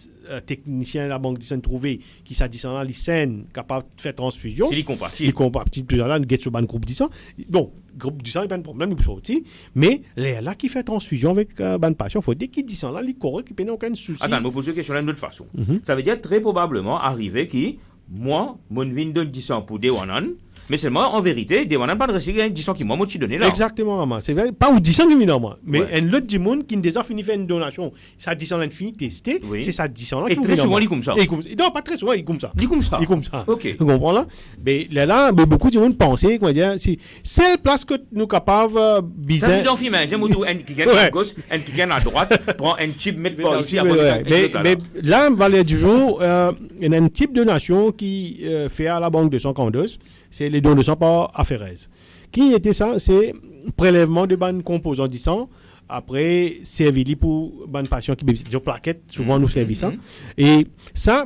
technicien de la banque de trouvé qui s'est dit ça, les scènes capable de faire transfusion. C'est les compatibles. Plus là, nous get sur un groupe 10 ans. Bon, groupe 10 ans, il n'y a pas de problème, nous sortir. Mais là qui fait transfusion avec ban patient, il faut dire qu'il dit ça là, il est correct, il n'y a aucun souci. Attends, je me pose une question d'une autre façon. Ça veut dire très probablement arriver que moi, mon vin donne 10 ans pour des wanan. Mais seulement, en vérité, des n'a pas de récit 10 ans qui m'ont donné là. Exactement, maman. C'est vrai, pas 10 ans qui viennent moi. Mais un autre du monde qui a déjà fini de faire une donation, ça 10 ans là fini testé, c'est ça 10 ans là qui vient. Et très souvent, il est comme ça. Non, pas très souvent, il est comme ça. Il est comme ça. OK. Vous comprenez là? Mais là, beaucoup de monde pensaient, comment dire, c'est la place que nous capables bizarre. Ça c'est dans le film, j'aime beaucoup un qui gagne à gauche, un qui gagne à droite, prend un type, met par ici, mais là, valeur du jour, il y a un type de donation qui fait à la banque de sang candeuse, c'est les dons de sang par Affaires. Qui était ça? C'est prélèvement de ban composants du sang. Après, servi pour ban patient qui bénéficie de plaquettes. Souvent, nous servons ça. Et ça,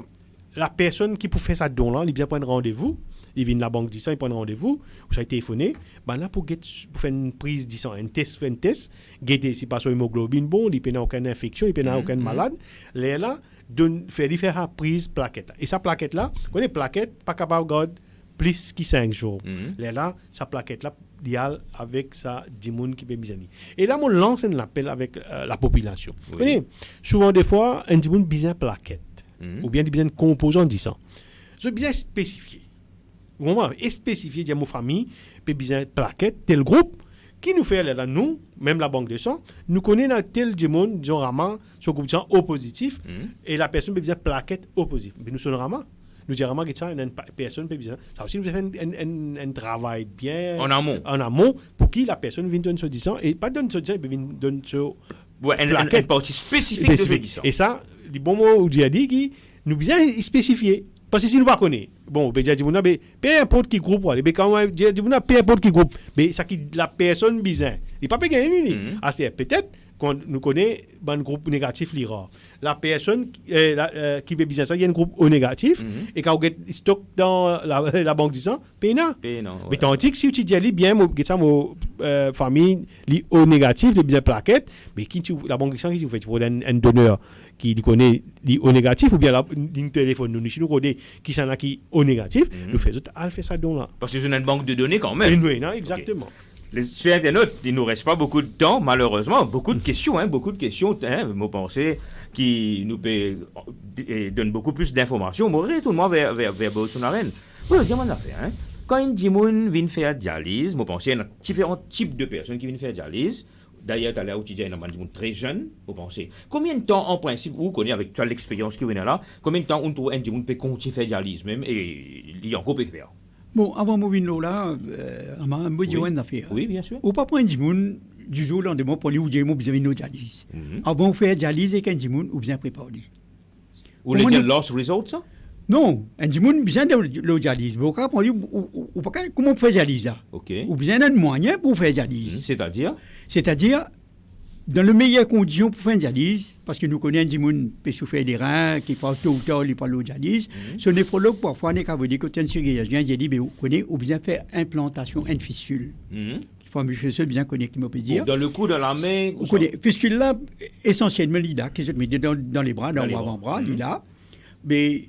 la personne qui peut faire ça don là, il vient prendre rendez-vous. Il vient de la banque du sang, il prend rendez-vous. Vous avez téléphoné. Ben là, pour faire une prise du sang, un test, guetter si pas son hémoglobine bon, il n'y a aucune infection, il n'y a aucun malade. Là, faire la prise plaquette. Et sa plaquette là, quand on plaquette, pas capable de garder plus que 5 jours. Là, sa plaquette là, dial avec ça 10 personnes qui peut bizarre. Et là, on lance un appel avec la population. Oui. Souvent, des fois, un 10 personnes besoin de plaquette. Ou bien des besoin de composants du sang. C'est bien spécifié. Vraiment, spécifié de mon famille, puis besoin de plaquette, tel groupe, qui nous fait là, nous, même la banque de sang, nous connaissons tel monde, disons, Rama, son groupe de sang O positif, et la personne peut besoin de plaquette O positif. Mais nous sommes Rama. Nous disons Rama, que ça, une personne peut besoin. Ça aussi, nous fait un travail bien. En amont, pour qui la personne vienne donner son sang, et pas donner son sang, il vient donner son. Une partie spécifique de ce sang. Et ça, les bons mots où j'ai dit, qui nous besoin spécifier. Parce que si nous ne connaissons pas, bon, peu importe qui groupe, peu importe qui groupe, mais ça qui la personne bizarre, il n'est pas gagné. C'est peut-être qu'on nous connaît un groupe négatif l'IRA. La personne qui fait bizarre, il y a un groupe O négatif, et quand on a stock dans la banque du sang, pénal. Mais tandis que si tu dis bien, ma famille, les O négatifs, les bizarres plaquettes, mais qui la banque du sang, qui fait pour un donneur qui connaît les O négatifs, ou bien la ligne téléphone, nous connaît qui s'en a qui O négatif, nous faisons fait ça donc là. Parce que c'est une banque de données quand même. Oui, non, exactement. Sur Internet, il ne nous reste pas beaucoup de temps, malheureusement. Beaucoup de questions, vous pensez, qui nous donnent beaucoup plus d'informations. On retourne vers Bolsonaro. Oui, dis-moi une affaire. Quand une dimoun vient faire dialyse, vous pensez, il y a différents types de personnes qui viennent faire dialyse. D'ailleurs, tu as l'air où tu dis, il y a un très jeune, vous pensez. Combien de temps, en principe, vous connaissez avec toi l'expérience qui vient là, combien de temps on trouve un dimoun peut continuer à faire dialyse même, et il y a encore peut faire? Bon, avant de venir là, je vais dire une affaire. Oui, bien sûr. Ou pas prendre du monde du jour au lendemain pour lui ou dire que vous avez une dialyse. Avant de faire dialyse avec un dimoun, ou bien préparer. Ou le dire lost result, ça? Non, un dimoun besoin de dialyse. Ou pas comment faire dialyse là? Ou besoin d'un moyen pour faire dialyse. C'est-à-dire, dans les meilleures conditions pour faire une dialyse, parce que nous connaissons des gens qui peuvent souffrir des reins, qui parlent tôt ou tard, ils parlent de dialyse, ce néphrologue, parfois, n'est qu'à vous dire que tu as une chirurgien, j'ai dit, vous connaissez, ou bien faire implantation, une fissule. Il faut un monsieur seul bien connaître, qui me peut dire. Dans le cou de la main, vous connaissez, fissule là, essentiellement, il a, qui se met dans les bras, dans l'avant-bras, il a, mais,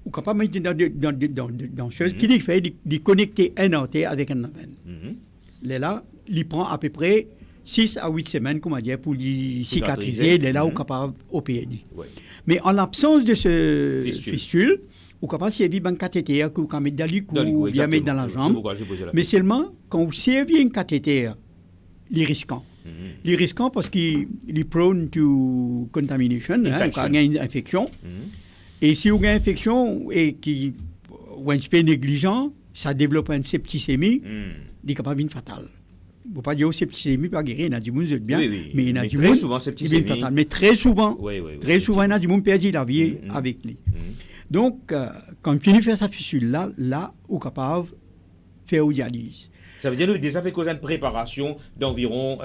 ou capable de mettre dans chose qui lui fait de connecter un artère avec un veine. Là, il prend à peu près 6 à 8 semaines, comment dire, pour les cicatriser, là où capable opérer. Mais en l'absence de ce fistule, ou capable servir un cathéter, ou capable mettre dans le cou, ou bien mettre dans la jambe. Mais seulement, quand vous servez un cathéter, les risquants. Les risquants parce qu'il est prone to contamination, ou il y a une infection. Et si vous avez une infection et qui ou un peu négligent, ça développe une septicémie, il est capable d'être fatal. Il ne faut pas dire que septicémie pas guérir, il y a du monde qui bien, mais il y a du monde très souvent septicémie. Mais très souvent, très souvent, il y a du monde qui perd la vie avec lui. Donc, quand tu fais sa fissule là, on est capable de faire une dialyse. Ça veut dire que déjà fait une préparation d'environ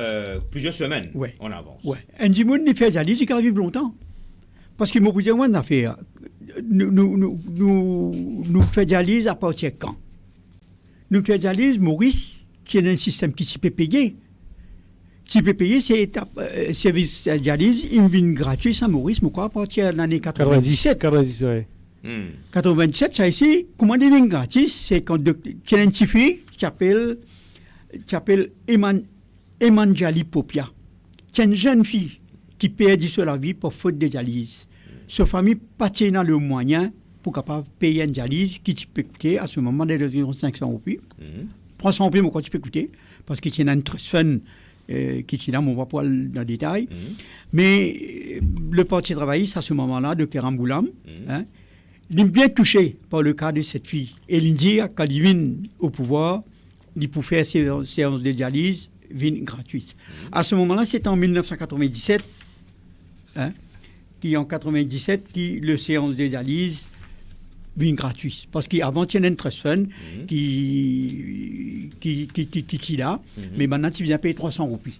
plusieurs semaines en avance. Oui. Un monde qui fait dialyse, il peut vivre longtemps. Parce que moi, vous dire une affaire. Nous faisons dialyse à partir de quand? Nous faisons dialyse, Maurice, qui est un système qui peut payer. Qui peut payer, c'est service de dialyse, il vient gratuit, ça, Maurice, mais quoi, à partir de l'année 97. 97, ça ici, comment il vient gratuit? C'est quand tu as un petit fille qui s'appelle Emanjali Popia. C'est une jeune fille qui perd sur la vie pour faute de dialyse. Sa famille pas dans le moyen pour capable payer une dialyse qui tu peux coûter à ce moment de 500 roupies. 300 roupies, mais quoi tu peux coûter parce que c'est un trust fund qui est là, on va pas dans le détail. Mais le parti travailliste à ce moment-là, Dr Amboulam, il est bien touché par le cas de cette fille. Et il dit quand il vient au pouvoir, il peut faire ses séances de dialyse gratuites. À ce moment-là, c'est en 1997. Qui en 97, qui le séance de dialyse vient gratuit. Parce qu'avant, il y a un trust fund qui là, mais maintenant, tu viens payer 300 roupies.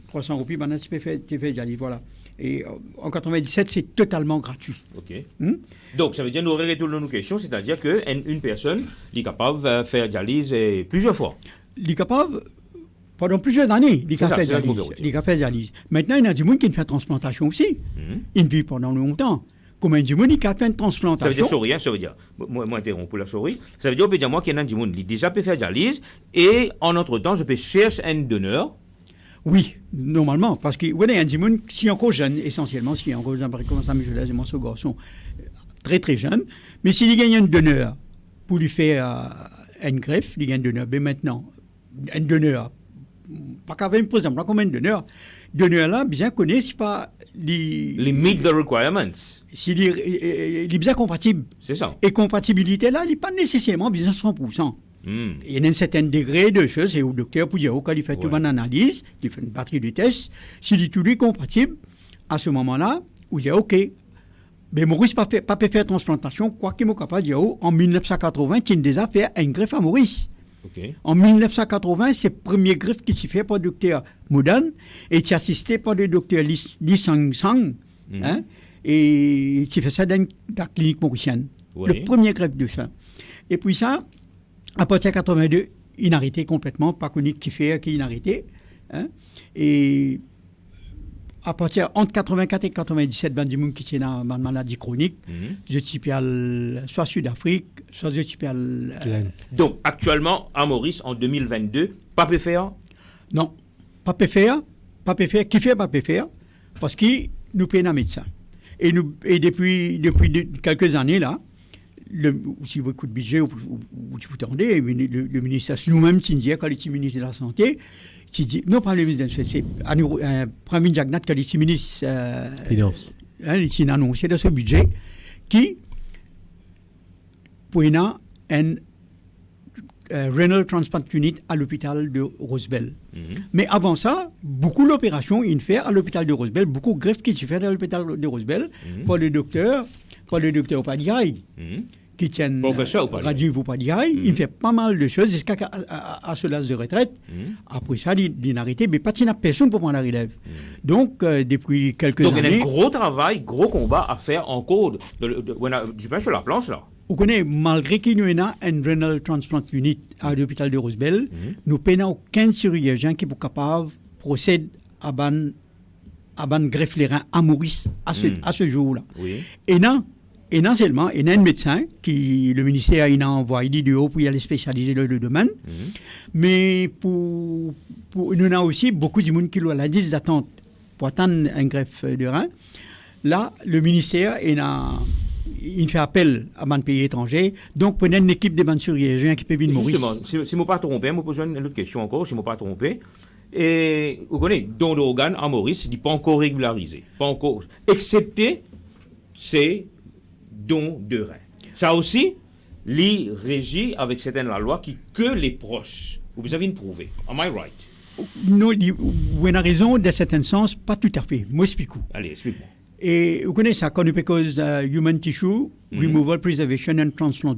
300 roupies, maintenant, tu peux faire y aller, voilà. Et en 97, c'est totalement gratuit. OK. Donc, ça veut dire, nous retournons nos questions, c'est-à-dire qu'une personne est capable de faire dialyse plusieurs fois. Il est capable, pendant plusieurs années, il est capable de faire dialyse. Maintenant, il y a du monde qui fait transplantation aussi. Il vit pendant longtemps. Comme un du monde qui a fait une transplantation. Ça veut dire, souris, ça veut dire, moi interromps pour la souris, ça veut dire, on peut dire, moi, qu'il y a un du monde qui déjà peut faire dialyse, et en entre-temps, je peux chercher un donneur. Oui, normalement, parce que, vous voyez, un du monde, si encore jeune, essentiellement, si encore jeune, par exemple, je laisse mon garçon très très jeune, mais s'il gagne un donneur pour lui faire une greffe, il gagne un donneur, mais maintenant, un donneur, pas qu'à même poser comme un donneur là, bien connaît, c'est pas les meet the requirements. Il est bien compatible. C'est ça. Et compatibilité là, il n'est pas nécessairement bien 100%. Il y a un certain degré de choses, et au docteur, pour dire, quand il fait une analyse, il fait une batterie de tests, s'il est tout lui compatible, à ce moment-là, il dit, OK, mais Maurice pas peut faire transplantation, quoi qu'il soit capable de dire, en 1980, il a déjà fait une greffe à Maurice. Okay. En 1980, c'est le premier greffe qui s'est fait par le docteur Moudan et qui assisté par le docteur Li Sang, et qui fait ça dans la clinique mauricienne. Le premier greffe de ça. Et puis ça, à partir de 82, il a arrêté complètement, pas connu qui fait, qu'il a arrêté. Et à partir entre 84 et 97, ben, du monde qui est dans une maladie chronique, je suis soit Sud-Afrique, soit je suis Donc, actuellement, à Maurice, en 2022, pas peut faire? Non, pas peut faire. Qui fait pas peut faire? Parce que nous payons un médecin. Et depuis quelques années, là, si vous écoutez le budget, vous attendez, le ministère, nous-mêmes, quand il est ministre de la Santé, non pas le ministre de la Santé, c'est Premier Jagnat, quand il est ministre Finance. Il a annoncé dans ce budget qui pour un renal transplant unit à l'hôpital de Rosebel. Mais avant ça, beaucoup d'opérations il fait à l'hôpital de Rosebel, beaucoup de greffes qui se fait à l'hôpital de Rosebel par le docteur Opadiaï. Qui tiennent Radio Vopadiaï, il fait pas mal de choses jusqu'à ce l'âge de retraite. Après ça, il a arrêté, mais pas de personne pour prendre la relève. Donc, depuis quelques années... Donc, il y a un gros travail, gros combat à faire encore du pain sur la planche, là. Vous connaissez, malgré qu'il y a un renal transplant unit à l'hôpital de Rosebel, nous n'avons aucun chirurgien qui est capable de procéder à ban greffe les reins à Maurice à ce jour-là. Oui. Et non seulement, il y a un médecin qui, le ministère a envoyé de haut pour y aller spécialiser le domaine, mais nous avons aussi beaucoup de monde qui ont la liste d'attente pour attendre un greffe de rein. Là, le ministère, il fait appel à un pays étranger, donc pour une équipe de chirurgiens qui peut venir Maurice. Justement, si je ne m'ai pas trompé, je me pose une autre question encore, si je ne m'ai pas trompé. Et vous connaissez, don d'organes à Maurice, il n'est pas encore régularisé, pas encore, excepté ces dons de reins. Ça aussi, les régit avec certaines la loi qui que les proches. Vous avez une prouvé. Am I right? Non, vous avez raison, dans certains sens, pas tout à fait. Moi, explique. Allez, explique-moi. Et vous connaissez ça, because Human Tissue Removal, Preservation and Transplant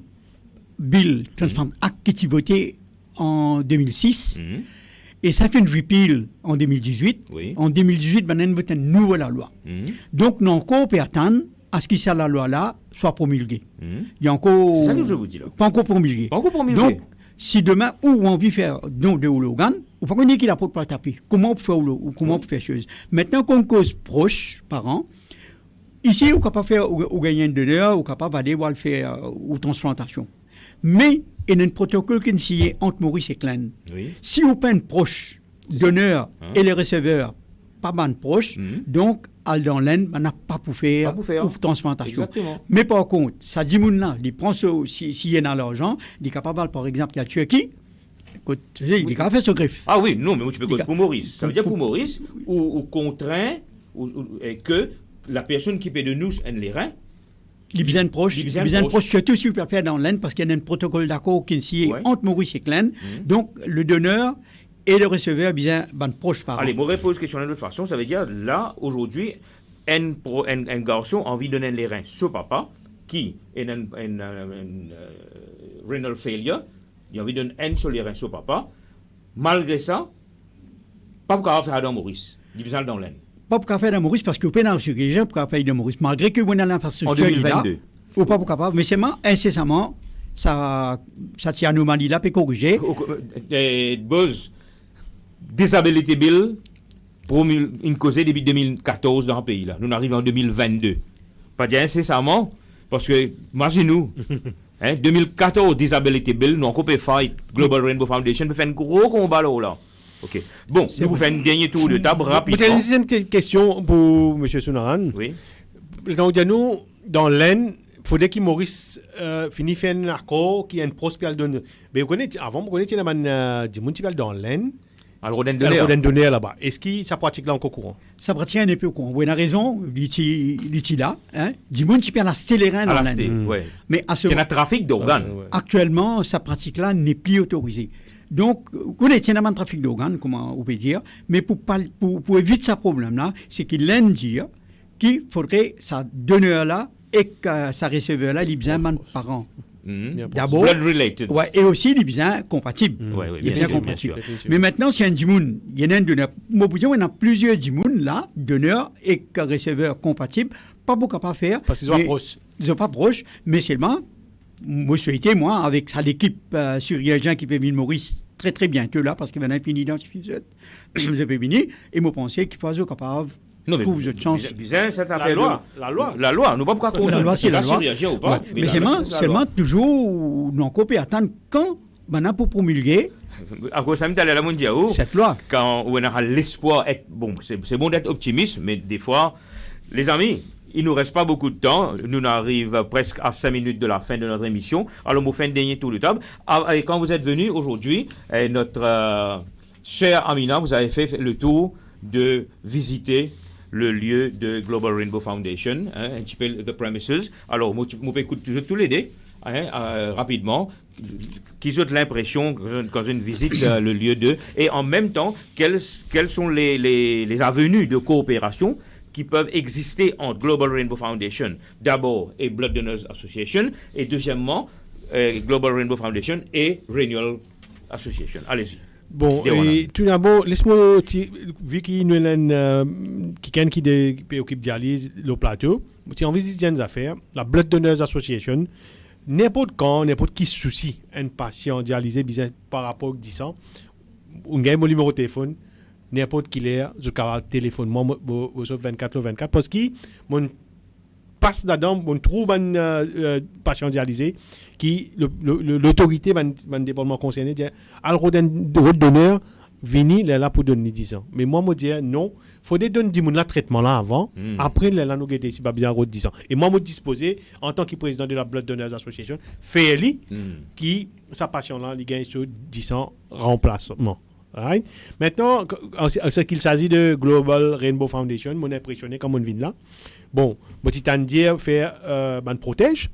Bill, Transplant Act, qui est voté en 2006. Et ça fait une repeal en 2018. Oui. En 2018, on a voté une nouvelle loi. Donc, nous encore peut attendre à ce que la loi-là soit promulguée. Il y a encore... C'est ça que je vous dis là. Pas encore promulguée. Pas encore promulguée. Donc, si demain, on envie de faire don de l'organe, on ne peut pas dire qu'il a pas taper. Comment on peut faire ou comment on peut faire chose. Maintenant qu'on cause proche, parents, ici, on est capable de faire ou gagner un donneur, on est capable d'aller voir le faire ou transplantation. Mais il y a un protocole qui est signé entre Maurice et Klein. Oui. Si on peine proche, donneur et les receveurs, pas mal proche, donc, dans l'Inde, on n'a pas pour faire transplantation. Exactement. Mais par contre, ça dit là, il prend s'il y a l'argent, il est capable, par exemple, il y a Turquie, écoute, il est capable de faire ce greffe. Ah oui, non, mais tu peux causer pour Maurice. Ça veut dire pour Maurice, ou contraint, que la personne qui paie de nous les reins, les besoins proches, surtout si on peut faire dans l'Inde, parce qu'il y a un protocole d'accord qui est signé entre Maurice et Klein. Donc, le donneur et le receveur bien proche par Allez, je repose la question d'une autre façon. Ça veut dire, là, aujourd'hui, un garçon a envie de donner les reins. Ce papa, qui est un renal failure, il y a envie d'un N sur les reins sur papa. Malgré ça, pas pour faire dans Maurice, il besoin dans l'aine. Pas pour faire de Maurice parce que vous pouvez sur les gens pour faire de Maurice. Malgré que vous avez l'infrastructure en 2022. Ou pas pour capable, mais seulement incessamment, ça tient anomalie là, peut corriger. Buzz, disability bill, pour une cause depuis 2014 dans le pays là. Nous arrivons en 2022. Pas dire incessamment, parce que, imaginez-nous, 2014 disability bill, nous avons fait fight Global Rainbow Foundation, nous fait un gros combat là. Ok. Bon, nous vous faisons un dernier tour de table rapidement. J'ai une question pour M. Sounaran. Oui. Nous, dans l'Aisne, il faudrait que Maurice finisse faire un accord qui est une prospère donne. Mais avant, vous connaissez du municipal dans l'Aisne. Alors, on donné là-bas. Est-ce que ça pratique là encore courant? Ça pratique un peu au courant. Vous avez raison, l'ITI là, du municipal à Stélérin dans l'Aisne. Mais à ce moment, il y a un trafic d'organes. Actuellement, sa pratique-là n'est plus autorisée. Donc, on est un trafic d'organes, comment on peut dire, mais pour éviter ce problème-là, c'est qu'il vient dire qu'il faudrait sa donneur-là et que sa receveur-là, il besoin de parents. D'abord, blood related. Ouais, et aussi il est bien compatible. Il est bien compatible. Mais maintenant, c'est un dimoun. Il y en a un donneur. Moi, on a plusieurs dimouns là, donneurs et receveurs compatibles. Pas beaucoup à faire. Parce qu'ils sont pas proches. Ils sont pas proches, mais seulement, moi, souhaité, moi, avec l'équipe sur gens qui peut venir Maurice très très bientôt là, parce qu'il va fini d'identifier je peux venir, et moi, penser qu'il faut être capable. Non, mais vous êtes chance. La loi. Nous ne pouvons pas la loi, c'est la loi. Ou pas, ouais. Mais seulement toujours, nous avons attendre quand, maintenant, pour promulguer. À cause de la mondiale, cette loi. Quand on a l'espoir, bon, c'est bon d'être optimiste, mais des fois, les amis, il ne nous reste pas beaucoup de temps. Nous arrivons presque à 5 minutes de la fin de notre émission. Alors, nous faisons un dernier tour de table. Et quand vous êtes venus aujourd'hui, notre chère Amina, vous avez fait le tour de visiter le lieu de Global Rainbow Foundation, un petit peu the premises. Alors, moi, écoute toujours tous les deux, rapidement, qu'ils ont l'impression, quand une visite le lieu de, et en même temps, quelles sont les avenues de coopération qui peuvent exister entre Global Rainbow Foundation, d'abord, et Blood Donors Association, et deuxièmement, Global Rainbow Foundation et Renewal Association. Allez-y. Bon, et tout d'abord, laisse-moi, vu qu'il y a quelqu'un qui occupe dialyse le plateau, si on visite des affaires, la Blood Donors Association, n'importe quand, n'importe qui soucie un patient dialysé par rapport à 10 ans, on gagne mon numéro de téléphone, n'importe qui l'est, je peux téléphoner moi, 24/24, parce que mon passe là-dedans, on trouve un patient dialysé qui, l'autorité, le département concerné, dit, alors, le donneur, vini, là pour donner 10 ans. Mais moi, je dis, non, il faut donner du monde là traitement là avant, après, là, nous guetter, si pas bien, 10 ans. Et moi, je disposé, en tant que président de la Blood Donors Association, faire qui, sa patient là, il gagne sur 10 ans remplacement. Right? Maintenant, en ce qu'il s'agit de Global Rainbow Foundation, mon impressionné comme on vient là. Bon, moi, si t'as dire faire, protège,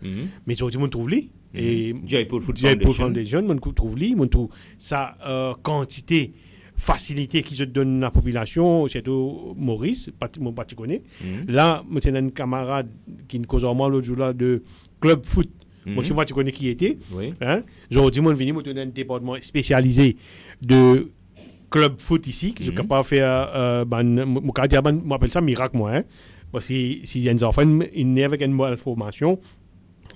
mais je me trouve lui. Et Jaipur Foundation, on trouve lui, on trouve sa quantité, facilité qu'ils donnent à la population, surtout Maurice, mon parti connaît. Là, moi, c'est un camarade qui nous cause moi l'autre jour là de club foot. Moi, c'est moi qui connais qui était. Genre, dis-moi, venu, moi, un département spécialisé de club foot ici, qui sont capables de faire, on appelle ça miracle, moi, parce que s'il y a des enfants, ils naissent avec une bonne formation,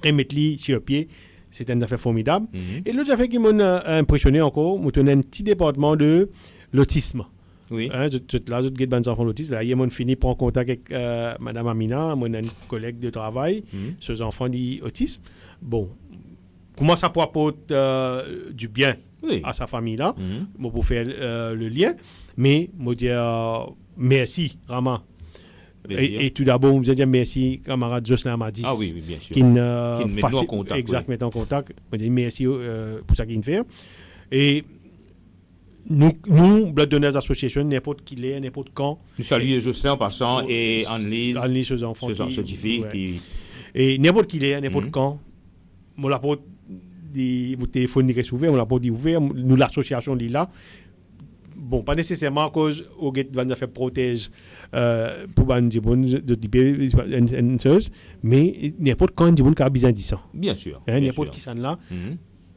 remettre-les sur pied, c'est une affaire formidable. Et l'autre affaire qui m'a impressionné encore, moi, un petit département de l'autisme. Oui. Là, je guide des enfants autistes. Là, hier, on finit prendre contact avec Madame Amina, mon collègue de travail, sur les enfants autistes. Bon, comment ça peut apporter du bien à sa famille là, pour faire le lien. Mais, je dire merci, vraiment. Et tout d'abord, je dire merci, camarade Jocelyn Amadis. Ah oui, bien sûr. Qui met en contact. Exact, met en contact. Je dis merci pour ça qu'il fait. Et nous, Blood Donors Association, n'importe qui l'est, n'importe quand. Nous saluons Jocelyn en passant et Anne-Lise, ses enfants. Et n'importe qui l'est, n'importe quand. Mon téléphone est ouvert, on l'a pas dit ouvert. Nous, l'association est là. bon, pas nécessairement à cause au get van faire protège pour ban du monde de type mais n'importe quand du monde qui a besoin de ça. Bien sûr. N'importe qui s'en là.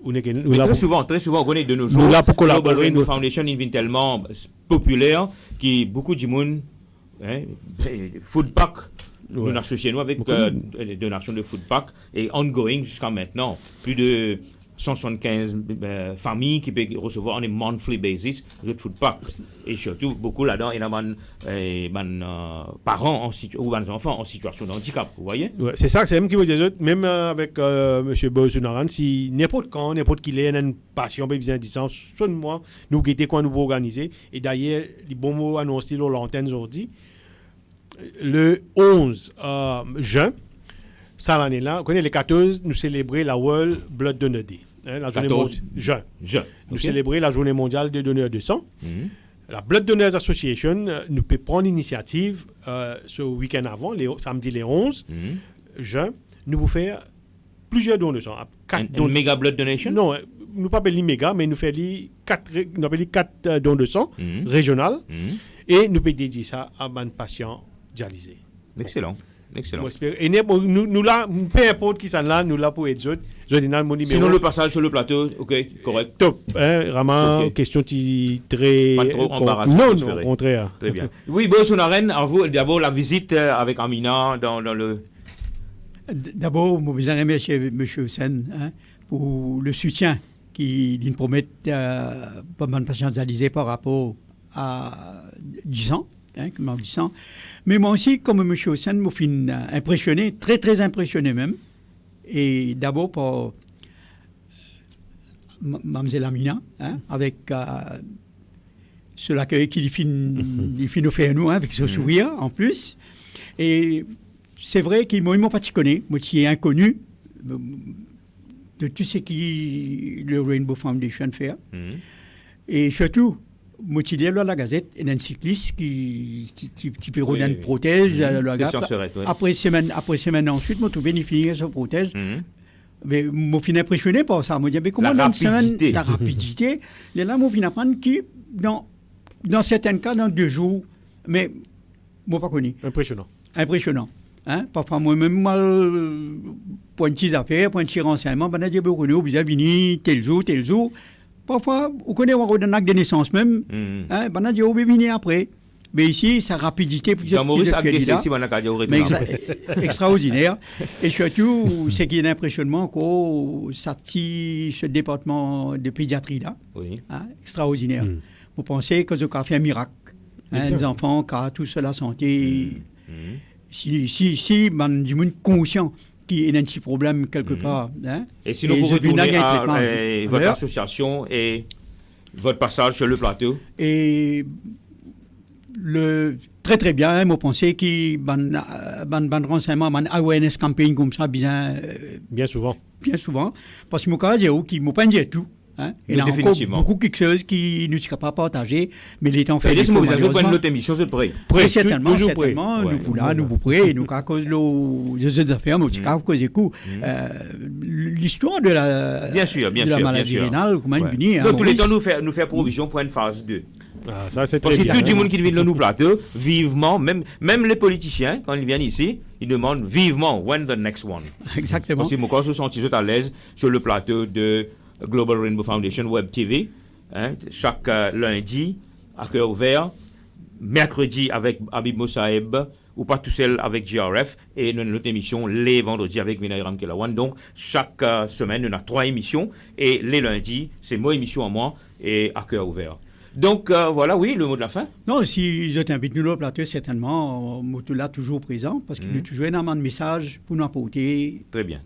Mais très souvent, on connaît de nos jours, nous là pour collaborer. Global Rainbow Foundation est tellement populaire qui beaucoup de monde, food pack, nous associons nous avec les donations de food pack et ongoing jusqu'à maintenant. Plus de 175 familles qui peuvent recevoir on a monthly basis de food pack. Et surtout, beaucoup là-dedans, il y a parents ou des enfants en situation de handicap, vous voyez? Ouais, c'est ça, c'est même qui veut dire, même avec M. Bolsonaro, si n'importe qui ait une passion, besoin de distance, moi, nous guettons quoi nous pouvons organiser. Et d'ailleurs, les bons mots annoncés sur l'antenne aujourd'hui, le 11 juin, ça l'année-là, on connaît les 14, nous célébrer la World Blood Donor Day. La journée juin. Nous célébrer la journée mondiale des donneurs de sang. La Blood Donors Association nous peut prendre l'initiative ce week-end avant, samedi les 11 juin, nous vous faire plusieurs dons de sang. Une méga blood donation? Non, nous pas appelons méga, mais nous faisons 4 dons de sang régionales et nous pouvons dédier ça à un patient dialysé. Excellent. Et nous là, peu importe qui s'en là, nous là pour être autres. Sinon le passage sur le plateau, ok, correct. Top, vraiment, question très... Pas trop embarrassant. Non, au contraire. Très bien. Oui, Bolsonaro, à vous, d'abord la visite avec Amina dans le... D'abord, je vous remercier M. Hussein pour le soutien qu'il nous promet pour les patients dialysés par rapport à 10 ans. Comme 10 ans. Mais moi aussi, comme M. Hussein, je suis impressionné, très très impressionné même. Et d'abord par Mme Amina, avec ce l'accueil qu'il fait nous faire nous, avec ce sourire en plus. Et c'est vrai qu'il m'a pas connu, moi qui est inconnu de tout ce que le Rainbow Foundation fait. Et surtout, moi, il y a la Gazette, un cycliste qui peut rouler une prothèse. Après semaine ensuite, moi, tout bénéficier de sa prothèse. Mais moi, je suis impressionné par ça. Moi, je dis, mais comment la rapidité. Là, moi, je viens apprendre que dans certains cas, dans 2 jours, mais moi, pas connu. Impressionnant. Parfois, moi-même, pour une petite affaire, pour un petit renseignement, je dis, vous avez venir tel jour. Parfois, on connaît un acte de naissance même, on a dit, on va venir après. Mais ici, sa rapidité, extraordinaire. Et surtout, ce qui est un impressionnement, ce département de pédiatrie-là, extraordinaire. Vous pensez que ça a fait un miracle. Les enfants qui ont toute la santé. Si man, du monde conscient qui est un petit problème quelque part. Et si nous pouvons retourner à votre association et votre passage sur le plateau. Et très très bien, moi pensais qu'il ban renseignement, ban awareness campaign comme ça bien souvent. Parce que mon cas, qui m'a pas dit tout. Il y a encore beaucoup quelque chose qui ne sera pas partagé, mais les temps fait. Vous avez une autre émission, c'est prêt. Certainement, nous prêts, nous à cause des affaires, nous à cause des coups. L'histoire de la maladie rénale, comment elle finit. Tous les temps, nous faire provision pour une phase 2. Ça, c'est parce que tout le monde qui vient dans nos plateaux, vivement, même les politiciens, quand ils viennent ici, ils demandent vivement, when the next one. Exactement. Parce que moi, quand je me sens à l'aise sur le plateau de Global Rainbow Foundation Web TV, chaque lundi à cœur ouvert, mercredi avec Habib Moussaeb, ou pas tout seul avec GRF, et notre émission les vendredis avec Vinayram Kelawan. Donc, chaque semaine, on a 3 émissions, et les lundis, c'est mon émission à moi, et à cœur ouvert. Donc, voilà, oui, le mot de la fin. Non, si je t'invite nous au plateau, certainement, je suis là toujours présent, parce qu'il y a toujours énormément de messages pour nous apporter. Très bien.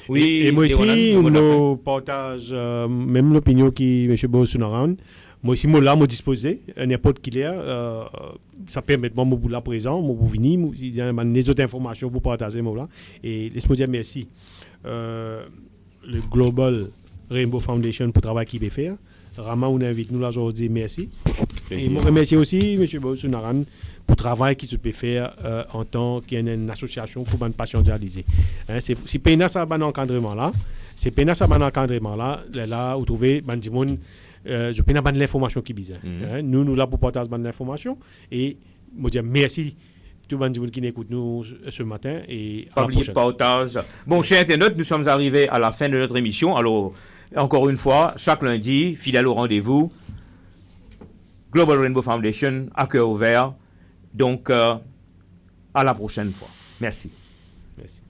Oui, et moi aussi, nous partage même l'opinion qui M. Bolsonaro. Moi aussi, moi là, je disposé, n'importe qui l'est, ça permet de moi là présent, moi venir, il y a des autres informations pour partager moi là. Et laisse-moi dire merci. Le Global Rainbow Foundation pour le travail qu'il veut faire. Rama, on invite nous là aujourd'hui, merci. Et je remercie aussi M. Bolsonaro pour le travail qu'il peut faire en tant qu'une association pour les patients dialysés. Si Péna, ça a un encadrement là, C'est pendant ça ban encadrement là où trouver ban du monde je pendant ban l'information qui besoin. Nous là pour partager ban l'information et moi dire merci tout le monde qui écoute nous ce matin et à la prochaine. Partage. Bon, chers internautes, nous sommes arrivés à la fin de notre émission. Alors, encore une fois, chaque lundi, fidèle au rendez-vous, Global Rainbow Foundation, à cœur ouvert. Donc, à la prochaine fois. Merci. Merci.